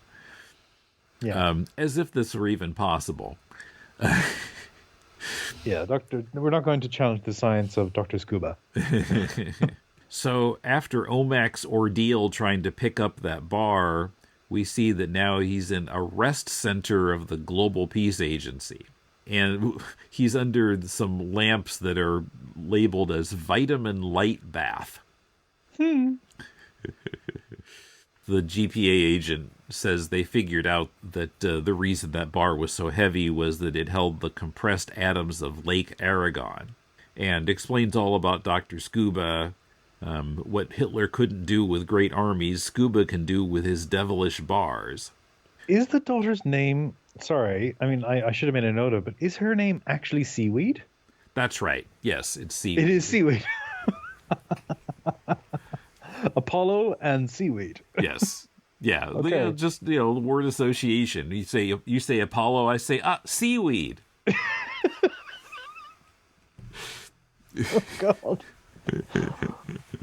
Yeah. As if this were even possible. Yeah, we're not going to challenge the science of Dr. Scuba. So after OMAC's ordeal trying to pick up that bar, we see that now he's in a rest center of the Global Peace Agency. And he's under some lamps that are labeled as vitamin light bath. The GPA agent says they figured out that the reason that bar was so heavy was that it held the compressed atoms of Lake Aragon, and explains all about Dr. Scuba. What Hitler couldn't do with great armies, Scuba can do with his devilish bars. Is the daughter's name... Sorry, I mean, I should have made a note of it, but is her name actually Seaweed? That's right. Yes, it's Seaweed. It is Seaweed. Apollo and Seaweed. Yes. Yeah. Okay. Just, word association. You say Apollo, I say, Seaweed. Oh, God.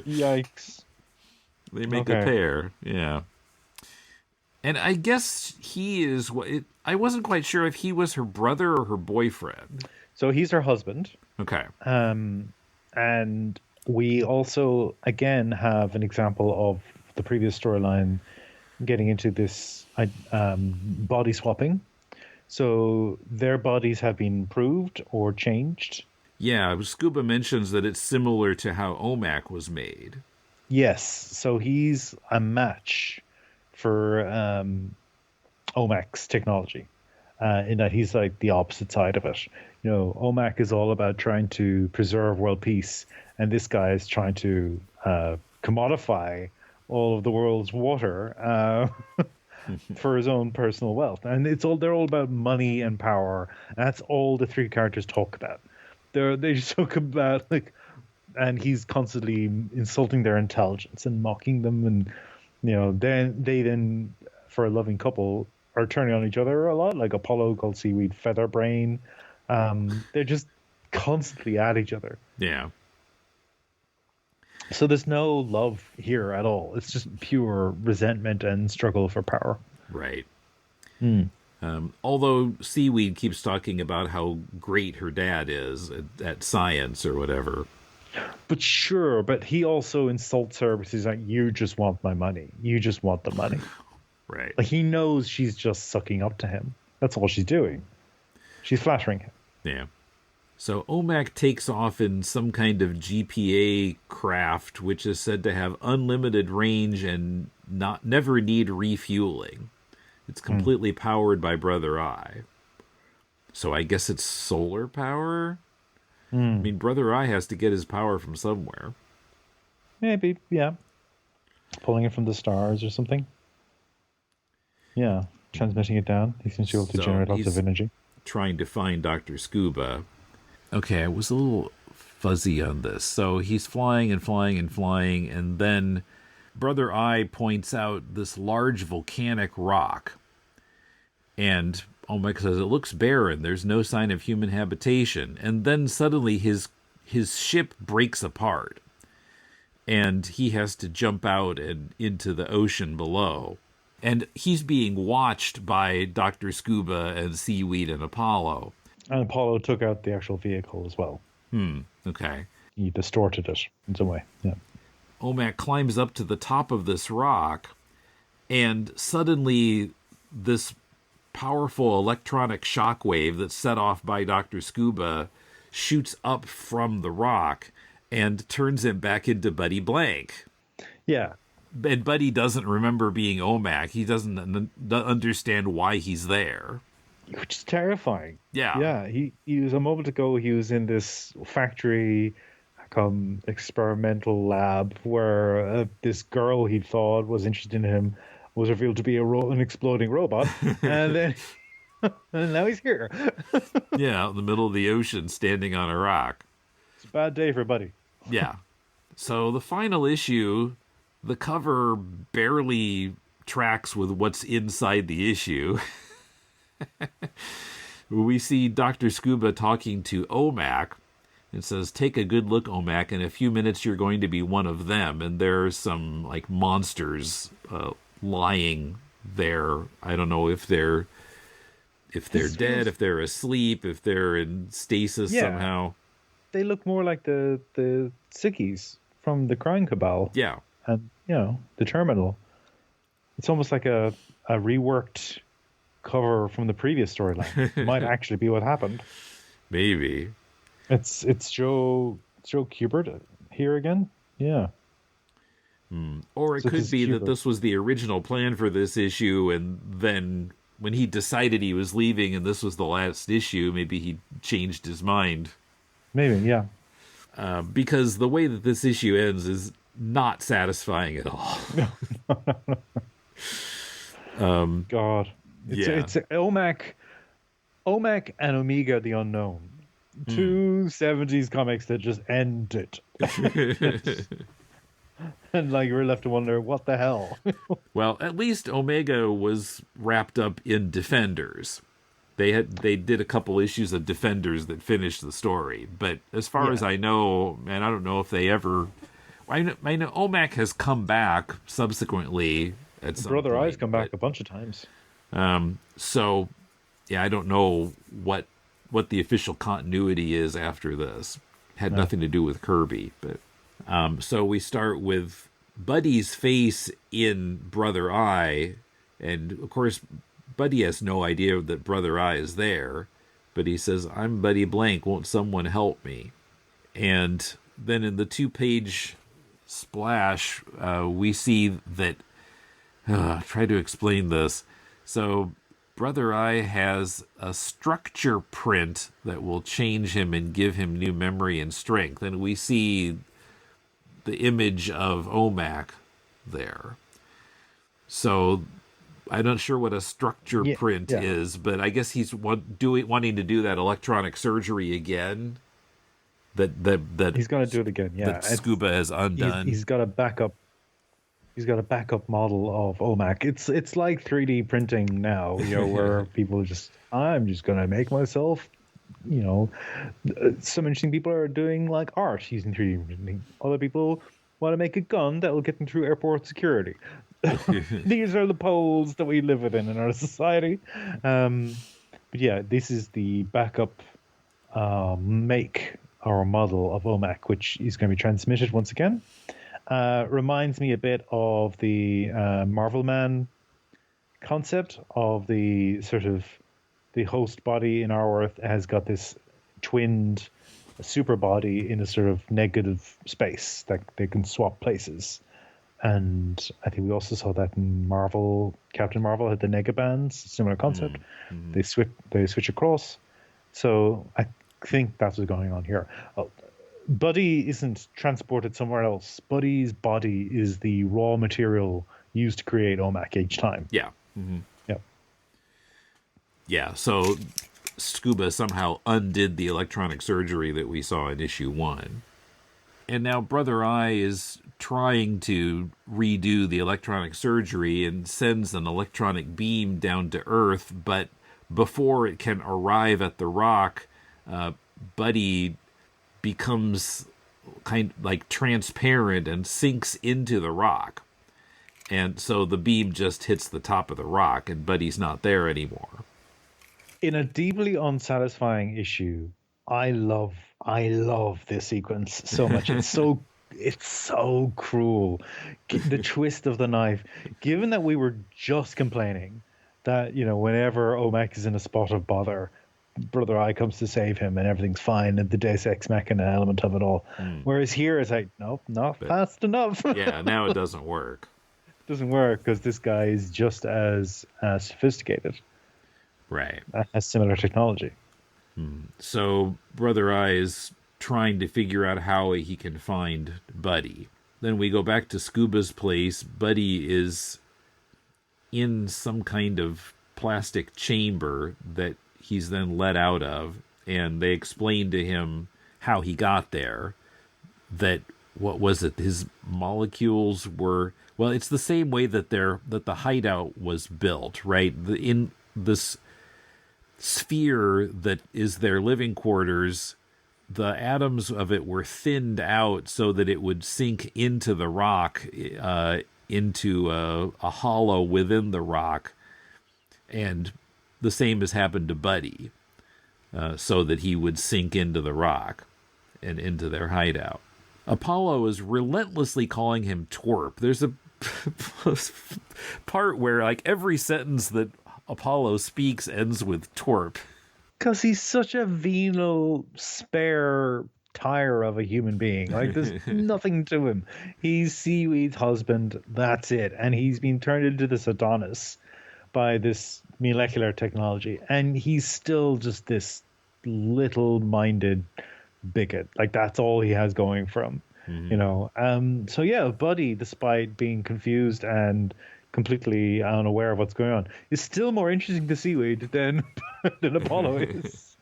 Yikes. They make a pair. Yeah. And I guess he is I wasn't quite sure if he was her brother or her boyfriend. So he's her husband. Okay. And we also, again, have an example of the previous storyline getting into this body swapping. So their bodies have been improved or changed. Yeah, Scuba mentions that it's similar to how OMAC was made. Yes, so he's a match for OMAC's technology, in that he's like the opposite side of it. OMAC is all about trying to preserve world peace, and this guy is trying to commodify all of the world's water for his own personal wealth. And they're all about money and power. And that's all the three characters talk about. They just talk about and he's constantly insulting their intelligence and mocking them, and then they for a loving couple are turning on each other a lot, like Apollo called Seaweed Featherbrain. They're just constantly at each other. Yeah. So there's no love here at all. It's just pure resentment and struggle for power. Right. Although Seaweed keeps talking about how great her dad is at science or whatever. But he also insults her because he's like, you just want my money. You just want the money. Right. Like, he knows she's just sucking up to him. That's all she's doing. She's flattering him. Yeah. So OMAC takes off in some kind of GPA craft, which is said to have unlimited range and never need refueling. It's completely powered by Brother Eye. So I guess it's solar power? I mean, Brother Eye has to get his power from somewhere. Maybe, yeah. Pulling it from the stars or something. Yeah, transmitting it down. He seems to be able to generate lots of energy. Trying to find Dr. Scuba. Okay, I was a little fuzzy on this. So he's flying and flying and flying, and then Brother Eye points out this large volcanic rock. And OMAC says, it looks barren. There's no sign of human habitation. And then suddenly his ship breaks apart. and he has to jump out and into the ocean below. And he's being watched by Dr. Scuba and Seaweed and Apollo. And Apollo took out the actual vehicle as well. Okay. He distorted it in some way. Yeah. OMAC climbs up to the top of this rock, and suddenly this powerful electronic shockwave that's set off by Dr. Scuba shoots up from the rock and turns him back into Buddy Blank. Yeah. And Buddy doesn't remember being OMAC. He doesn't understand why he's there. Which is terrifying. Yeah. Yeah. He was a moment ago, he was in this factory experimental lab where this girl he thought was interested in him was revealed to be an exploding robot. And then and now he's here. Yeah, out in the middle of the ocean, standing on a rock. It's a bad day for Buddy. Yeah. So the final issue, the cover barely tracks with what's inside the issue. We see Dr. Scuba talking to OMAC. It says, "Take a good look, OMAC. In a few minutes, you're going to be one of them." And there's some like monsters lying there. I don't know if they're dead, if they're asleep, if they're in stasis somehow. They look more like the Sickies from the Crime Cabal. Yeah. And, the Terminal. It's almost like a reworked cover from the previous storyline. It might actually be what happened. Maybe. It's Joe Kubert here again? Yeah. Or it could be that this was the original plan for this issue, and then when he decided he was leaving and this was the last issue, maybe he changed his mind. Maybe, yeah. Because the way that this issue ends is not satisfying at all. God. It's OMAC and Omega the Unknown. Two 70s comics that just ended. And you're left to wonder, what the hell? Well, at least Omega was wrapped up in Defenders. They did a couple issues of Defenders that finished the story. But as far as I know, and I don't know if they ever... I know OMAC has come back subsequently at some Brother point, Eye's come back a bunch of times. So, yeah, I don't know what the official continuity is after this. Had nothing to do with Kirby, but so we start with Buddy's face in Brother Eye, and of course Buddy has no idea that Brother Eye is there, but he says, "I'm Buddy Blank, won't someone help me?" And then in the 2-page splash, we see that try to explain this. So Brother Eye has a structure print that will change him and give him new memory and strength. And we see the image of OMAC there. So I'm not sure what a structure print is, but I guess he's wanting to do that electronic surgery again. That he's going to do it again. Yeah, that Scuba has undone. He's got a backup. He's got a backup model of OMAC. It's like 3D printing now, where people I'm just going to make myself, some interesting people are doing like art using 3D printing. Other people want to make a gun that will get them through airport security. These are the poles that we live within in our society. But yeah, this is the backup make or model of OMAC, which is going to be transmitted once again. Reminds me a bit of the Marvel Man concept of the sort of the host body in our Earth has got this twinned super body in a sort of negative space that they can swap places. And I think we also saw that in Marvel. Captain Marvel had the Negabands, similar concept. Mm-hmm. They switch across. So I think that's what's going on here. Buddy isn't transported somewhere else. Buddy's body is the raw material used to create OMAC each time. Yeah. Mm-hmm. Yeah. Yeah, so Scuba somehow undid the electronic surgery that we saw in issue 1. And now Brother Eye is trying to redo the electronic surgery and sends an electronic beam down to Earth, but before it can arrive at the rock, Buddy becomes kind like transparent and sinks into the rock. And so the beam just hits the top of the rock, and Buddy's not there anymore. In a deeply unsatisfying issue, I love this sequence so much. It's so cruel. The twist of the knife. Given that we were just complaining that, whenever OMAC is in a spot of bother, Brother Eye comes to save him and everything's fine, and the Deus Ex Machina element of it all. Whereas here it's like, nope, not fast enough. Yeah, now it doesn't work. Doesn't work because this guy is just as sophisticated. Right. Has similar technology. So Brother Eye is trying to figure out how he can find Buddy. Then we go back to Scuba's place. Buddy is in some kind of plastic chamber that he's then let out of, and they explain to him how he got there. That, what was it? His molecules were, well, it's the same way that the hideout was built, right? In this sphere that is their living quarters, the atoms of it were thinned out so that it would sink into the rock, into a hollow within the rock. And the same has happened to Buddy, so that he would sink into the rock and into their hideout. Apollo is relentlessly calling him twerp. There's a part where like every sentence that Apollo speaks ends with twerp. Because he's such a venal, spare tire of a human being. Like, there's nothing to him. He's Seaweed's husband. That's it. And he's been turned into this Adonis by this molecular technology. And he's still just this little-minded bigot. Like, that's all he has going for him. So yeah, Buddy, despite being confused and completely unaware of what's going on, is still more interesting to Seaweed than Apollo is.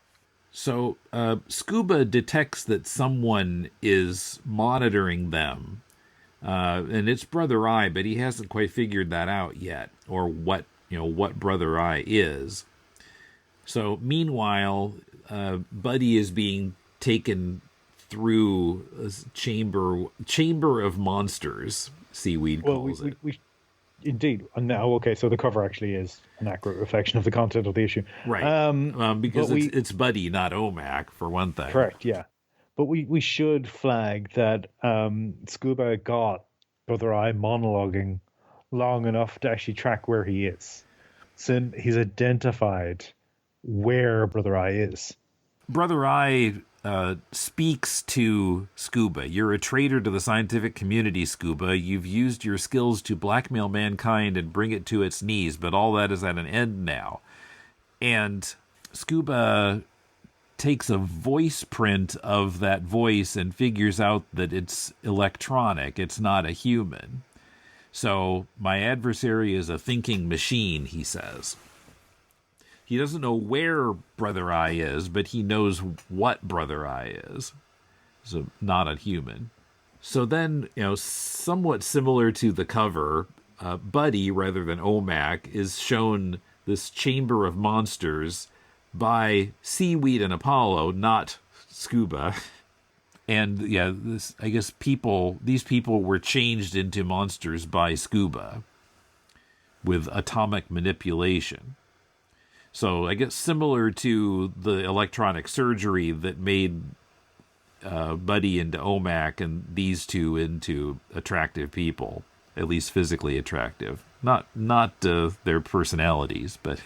So Scuba detects that someone is monitoring them, and it's Brother Eye, but he hasn't quite figured that out yet, or what Brother Eye is. So meanwhile, Buddy is being taken through a chamber of monsters, Seaweed calls it. Indeed. Now, okay, so the cover actually is an accurate reflection of the content of the issue. Right. Because it's Buddy, not OMAC, for one thing. Correct, yeah. But we should flag that Scuba got Brother Eye monologuing long enough to actually track where he is. So he's identified where Brother Eye is. Brother Eye speaks to Scuba. You're a traitor to the scientific community, Scuba. You've used your skills to blackmail mankind and bring it to its knees, but all that is at an end now. And Scuba takes a voice print of that voice and figures out that it's electronic. It's not a human. So my adversary is a thinking machine, he says. He doesn't know where Brother Eye is, but he knows what Brother Eye is. So not a human. So then, somewhat similar to the cover, Buddy, rather than OMAC, is shown this chamber of monsters by Seaweed and Apollo, not Scuba. And yeah, these people were changed into monsters by Scuba with atomic manipulation. So I guess similar to the electronic surgery that made Buddy into OMAC and these two into attractive people, at least physically attractive. Not their personalities, but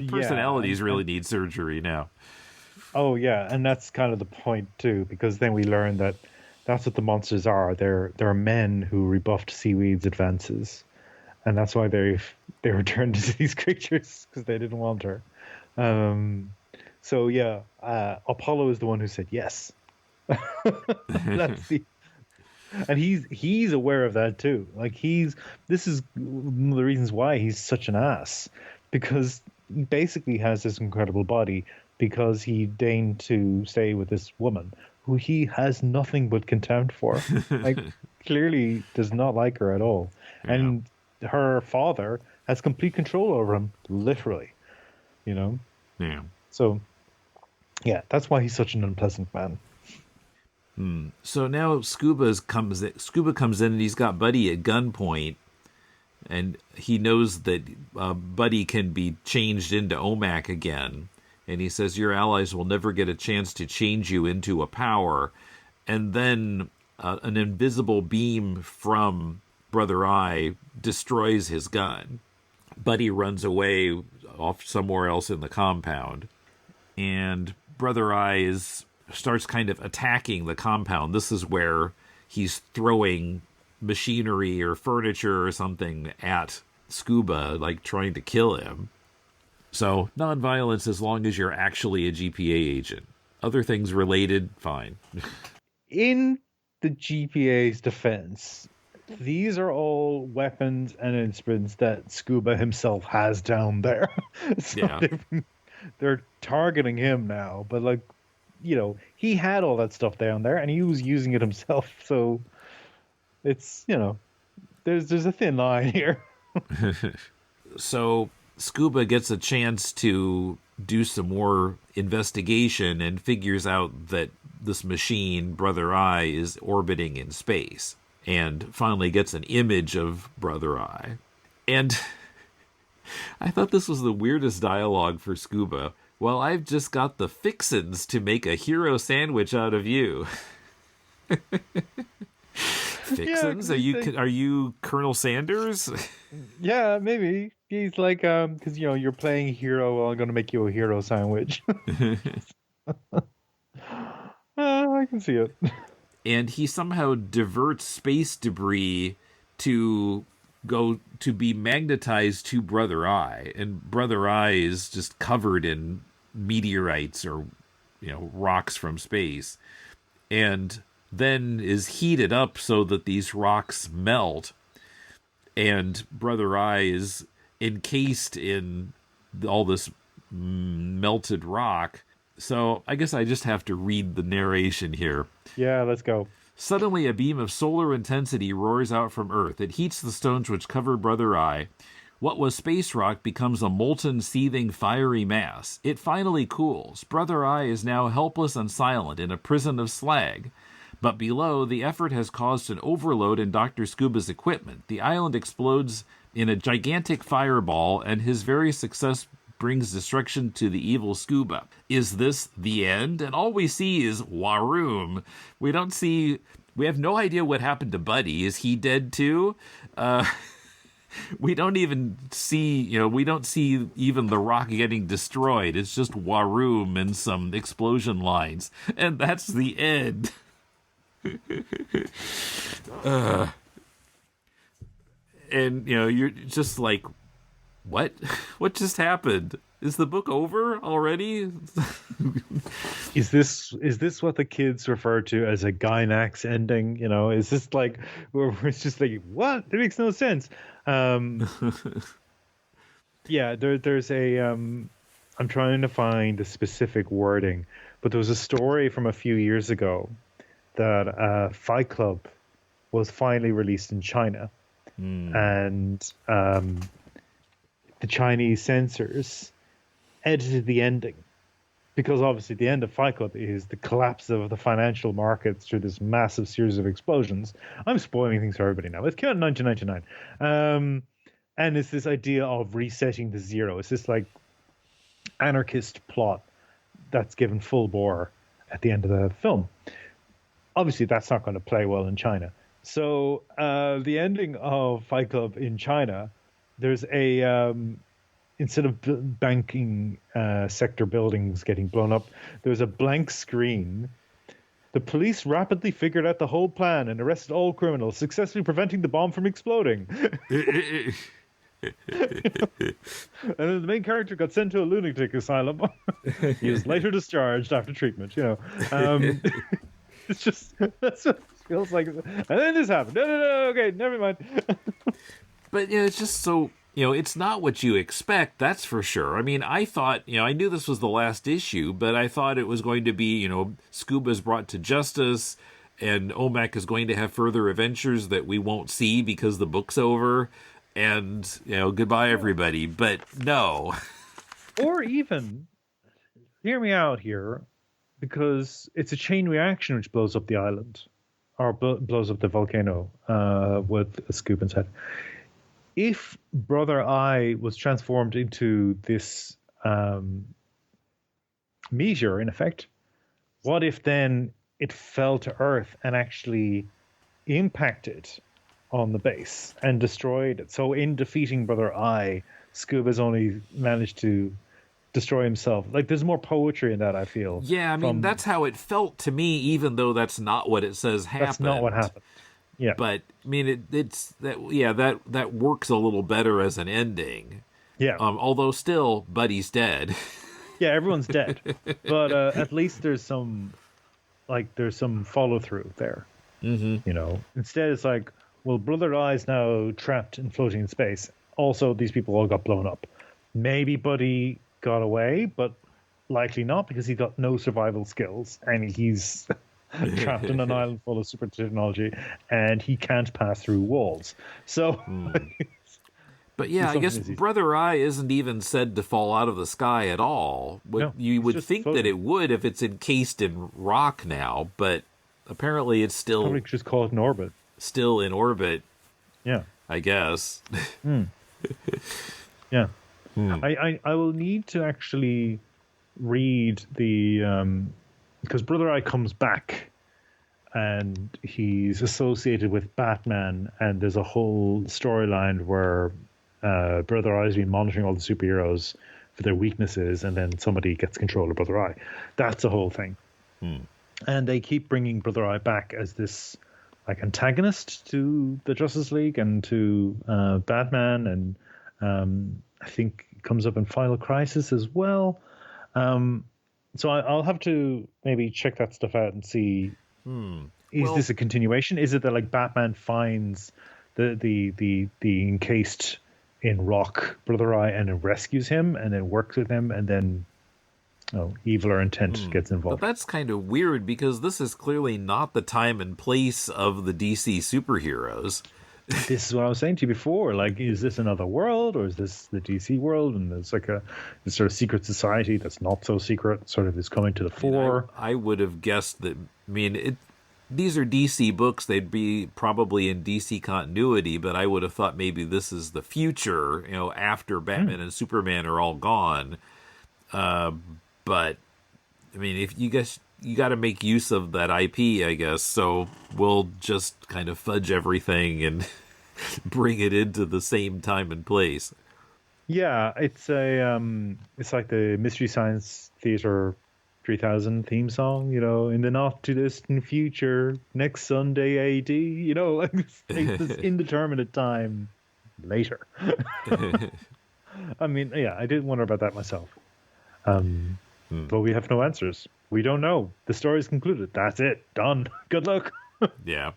personalities really need surgery now. Oh yeah, and that's kind of the point too, because then we learn that that's what the monsters are. They're men who rebuffed Seaweed's advances. And that's why they returned to these creatures, because they didn't want her. So yeah, Apollo is the one who said yes. And he's aware of that too. Like this is one of the reasons why he's such an ass, because he basically has this incredible body because he deigned to stay with this woman who he has nothing but contempt for. Like, clearly does not like her at all. Yeah. And her father has complete control over him, literally. Yeah. So, yeah, that's why he's such an unpleasant man. So now Scuba comes in and he's got Buddy at gunpoint, and he knows that Buddy can be changed into OMAC again. And he says, your allies will never get a chance to change you into a power. And then an invisible beam from Brother Eye destroys his gun. Buddy runs away off somewhere else in the compound. And Brother Eye starts kind of attacking the compound. This is where he's throwing machinery or furniture or something at Scuba, like trying to kill him. So, non-violence as long as you're actually a GPA agent. Other things related, fine. In the GPA's defense, these are all weapons and instruments that Scuba himself has down there. So Yeah. they're targeting him now, but like, you know, he had all that stuff down there and he was using it himself. So it's, you know, there's a thin line here. So Scuba gets a chance to do some more investigation and figures out that this machine, Brother Eye, is orbiting in space, and finally gets an image of Brother Eye. And I thought this was the weirdest dialogue for Scuba. Well, I've just got the fixins to make a hero sandwich out of you. Fixins? Are you Colonel Sanders? Yeah, maybe. He's like, because, you know, you're playing a hero, well, I'm going to make you a hero sandwich. I can see it. And he somehow diverts space debris to go to be magnetized to Brother Eye. And Brother Eye is just covered in meteorites or, you know, rocks from space. And then is heated up so that these rocks melt. And Brother Eye is encased in all this melted rock. So I guess I just have to read the narration here. Yeah, let's go. Suddenly a beam of solar intensity roars out from Earth. It heats the stones which cover Brother Eye. What was space rock becomes a molten, seething, fiery mass. It finally cools. Brother Eye is now helpless and silent in a prison of slag. But below, the effort has caused an overload in Dr. Scuba's equipment. The island explodes in a gigantic fireball, and his very success brings destruction to the evil Scuba. Is this the end? And all we see is Waroom. We have no idea what happened to Buddy. Is he dead too? We don't even see, we don't see even the rock getting destroyed. It's just Waroom and some explosion lines. And that's the end. And, you're just like, what? What just happened? Is the book over already? Is this what the kids refer to as a Gynax ending? Is this like where it's just like, what? It makes no sense. Yeah, there's a I'm trying to find the specific wording, but there was a story from a few years ago that Fight Club was finally released in China, and the Chinese censors edited the ending, because obviously the end of Fight Club is the collapse of the financial markets through this massive series of explosions. I'm spoiling things for everybody now. It came out in 1999. And it's this idea of resetting to zero. It's this like anarchist plot that's given full bore at the end of the film. Obviously, that's not going to play well in China. So the ending of Fight Club in China, there's a instead of banking sector buildings getting blown up, there's a blank screen. The police rapidly figured out the whole plan and arrested all criminals, successfully preventing the bomb from exploding. And then the main character got sent to a lunatic asylum. He was later discharged after treatment. It's just, that's what it feels like. And then this happened. No, okay, never mind. But it's just so, it's not what you expect, that's for sure. I mean, I thought, I knew this was the last issue, but I thought it was going to be, Scuba's brought to justice, and OMAC is going to have further adventures that we won't see because the book's over, and, goodbye everybody. But no. Or even, hear me out here, because it's a chain reaction which blows up the island, or blows up the volcano with a scoop inside. If Brother Eye was transformed into this meteor, in effect, what if then it fell to Earth and actually impacted on the base and destroyed it? So in defeating Brother Eye, Scoob has only managed to destroy himself. Like, there's more poetry in that, I feel. Yeah, I mean, that's how it felt to me, even though that's not what it says happened. That's not what happened. Yeah. But, I mean, it's that. Yeah, that works a little better as an ending. Yeah. Although still, Buddy's dead. Yeah, everyone's dead. But at least there's some follow through there. Mm-hmm. You know, instead it's like, well, Brother Eye's now trapped and floating in space. Also, these people all got blown up. Maybe Buddy got away, but likely not, because he got no survival skills and he's trapped in an island full of super technology and he can't pass through walls. So, but yeah, I guess Brother Eye isn't even said to fall out of the sky at all. No, you would think floating. that it would if it's encased in rock now, but apparently it's still probably just call it an orbit. Still in orbit. Yeah, I guess. Yeah. I will need to actually read the because Brother Eye comes back and he's associated with Batman, and there's a whole storyline where Brother Eye's been monitoring all the superheroes for their weaknesses, and then somebody gets control of Brother Eye. That's the whole thing. And they keep bringing Brother Eye back as this like antagonist to the Justice League and to Batman, and I think it comes up in Final Crisis as well. So I'll have to maybe check that stuff out and see. Is this a continuation? Is it that like Batman finds the encased in rock Brother Eye and it rescues him and then works with him, and then evil or intent gets involved? But that's kind of weird, because this is clearly not the time and place of the DC superheroes. This is what I was saying to you before. Like, is this another world, or is this the DC world? And there's like this sort of secret society that's not so secret, sort of is coming to the fore. I would have guessed that. I mean, these are DC books; they'd be probably in DC continuity. But I would have thought maybe this is the future, after Batman and Superman are all gone. But I mean, if you got to make use of that IP, I guess. So we'll just kind of fudge everything and bring it into the same time and place. Yeah, it's like the Mystery Science Theater 3000 theme song, in the not too distant future, next Sunday AD, like this indeterminate time later. I mean, yeah, I did wonder about that myself. But we have no answers. We don't know. The story's concluded. That's it. Done. Good luck. Yeah.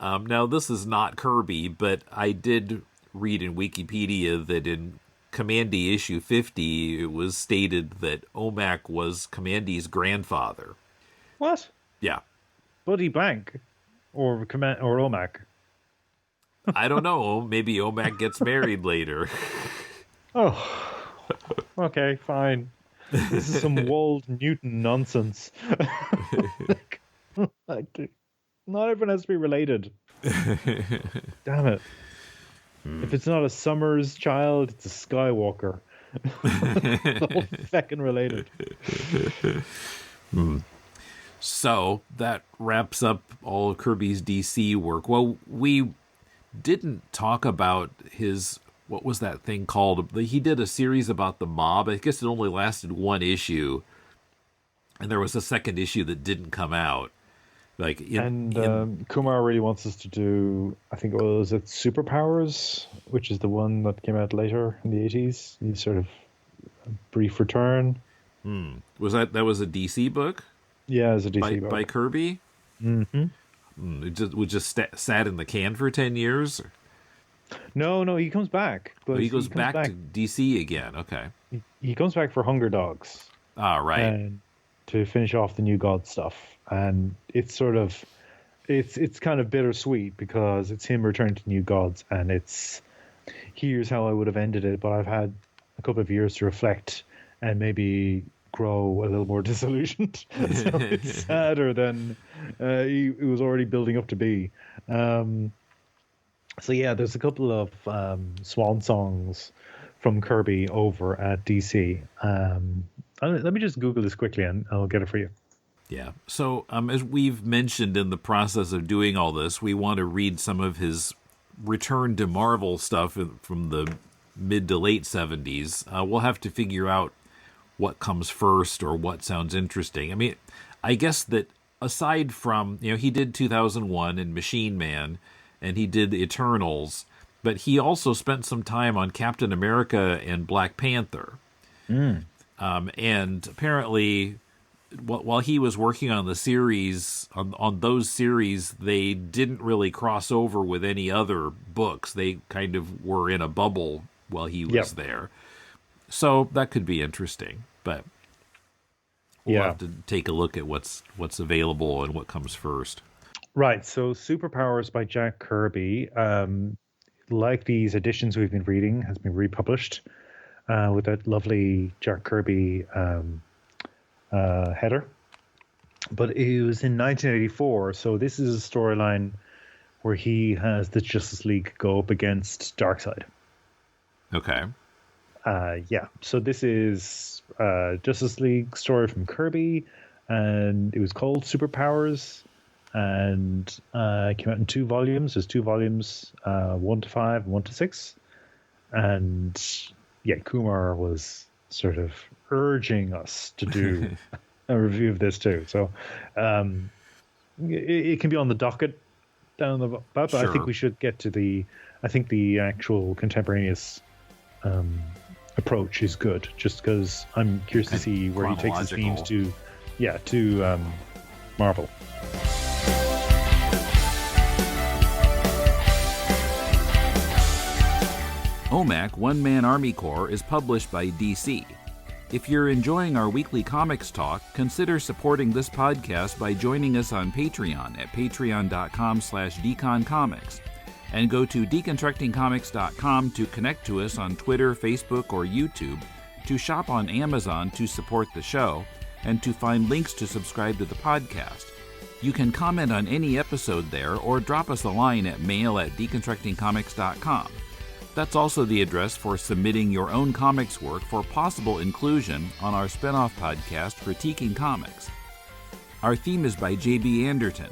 Now, this is not Kirby, but I did read in Wikipedia that in Commandy issue 50, it was stated that OMAC was Commandy's grandfather. What? Yeah. Buddy Blank? Or OMAC? I don't know. Maybe OMAC gets married later. Oh. Okay, fine. This is some Wald Newton nonsense. Not everyone has to be related. Damn it. If it's not a Summers child, it's a Skywalker. All feckin' related. So that wraps up all of Kirby's DC work. Well, we didn't talk about his... What was that thing called? He did a series about the mob. I guess it only lasted one issue. And there was a second issue that didn't come out. Kumar really wants us to do, I think it was Superpowers, which is the one that came out later in the 80s. He's sort of a brief return. Was that was a DC book? Yeah, it was a DC book. By Kirby? Mm-hmm. It just sat in the can for 10 years? No, he comes back. But he goes back to DC again. Okay. He comes back for Hunger Dogs. Ah, right. And to finish off the New God stuff. And it's sort of, it's kind of bittersweet because it's him returning to New Gods, and here's how I would have ended it, but I've had a couple of years to reflect and maybe grow a little more disillusioned. So it's sadder than he was already building up to be. So yeah, there's a couple of swan songs from Kirby over at DC. Let me just Google this quickly and I'll get it for you. Yeah. So as we've mentioned in the process of doing all this, we want to read some of his return to Marvel stuff from the mid to late 70s. We'll have to figure out what comes first or what sounds interesting. I mean, I guess that aside from, he did 2001 and Machine Man, and he did the Eternals, but he also spent some time on Captain America and Black Panther. And apparently, while he was working on the series, on those series, they didn't really cross over with any other books. They kind of were in a bubble while he was there. So that could be interesting, but we'll have to take a look at what's available and what comes first. Right. So Superpowers by Jack Kirby, like these editions we've been reading, has been republished with that lovely Jack Kirby header. But it was in 1984, so this is a storyline where he has the Justice League go up against Darkseid. Okay. So this is Justice League story from Kirby, and it was called Superpowers, and it came out in 2 volumes. There's 2 volumes, 1 to 5, 1 to 6, and Kumar was sort of urging us to do a review of this too. So it can be on the docket down the bottom, but I think we should get to the actual contemporaneous approach is good, just because I'm curious to see where he takes his themes to Marvel. OMAC One Man Army Corps is published by DC. If you're enjoying our weekly comics talk, consider supporting this podcast by joining us on Patreon at patreon.com/deconcomics. And go to deconstructingcomics.com to connect to us on Twitter, Facebook, or YouTube, to shop on Amazon to support the show, and to find links to subscribe to the podcast. You can comment on any episode there or drop us a line at mail@deconstructingcomics.com. That's also the address for submitting your own comics work for possible inclusion on our spin-off podcast, Critiquing Comics. Our theme is by J.B. Anderton.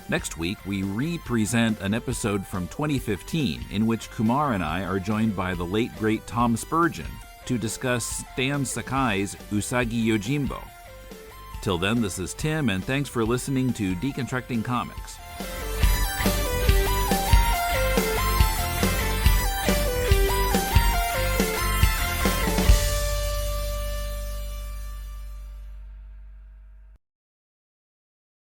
Next week, we re-present an episode from 2015 in which Kumar and I are joined by the late, great Tom Spurgeon to discuss Stan Sakai's Usagi Yojimbo. Till then, this is Tim, and thanks for listening to Deconstructing Comics.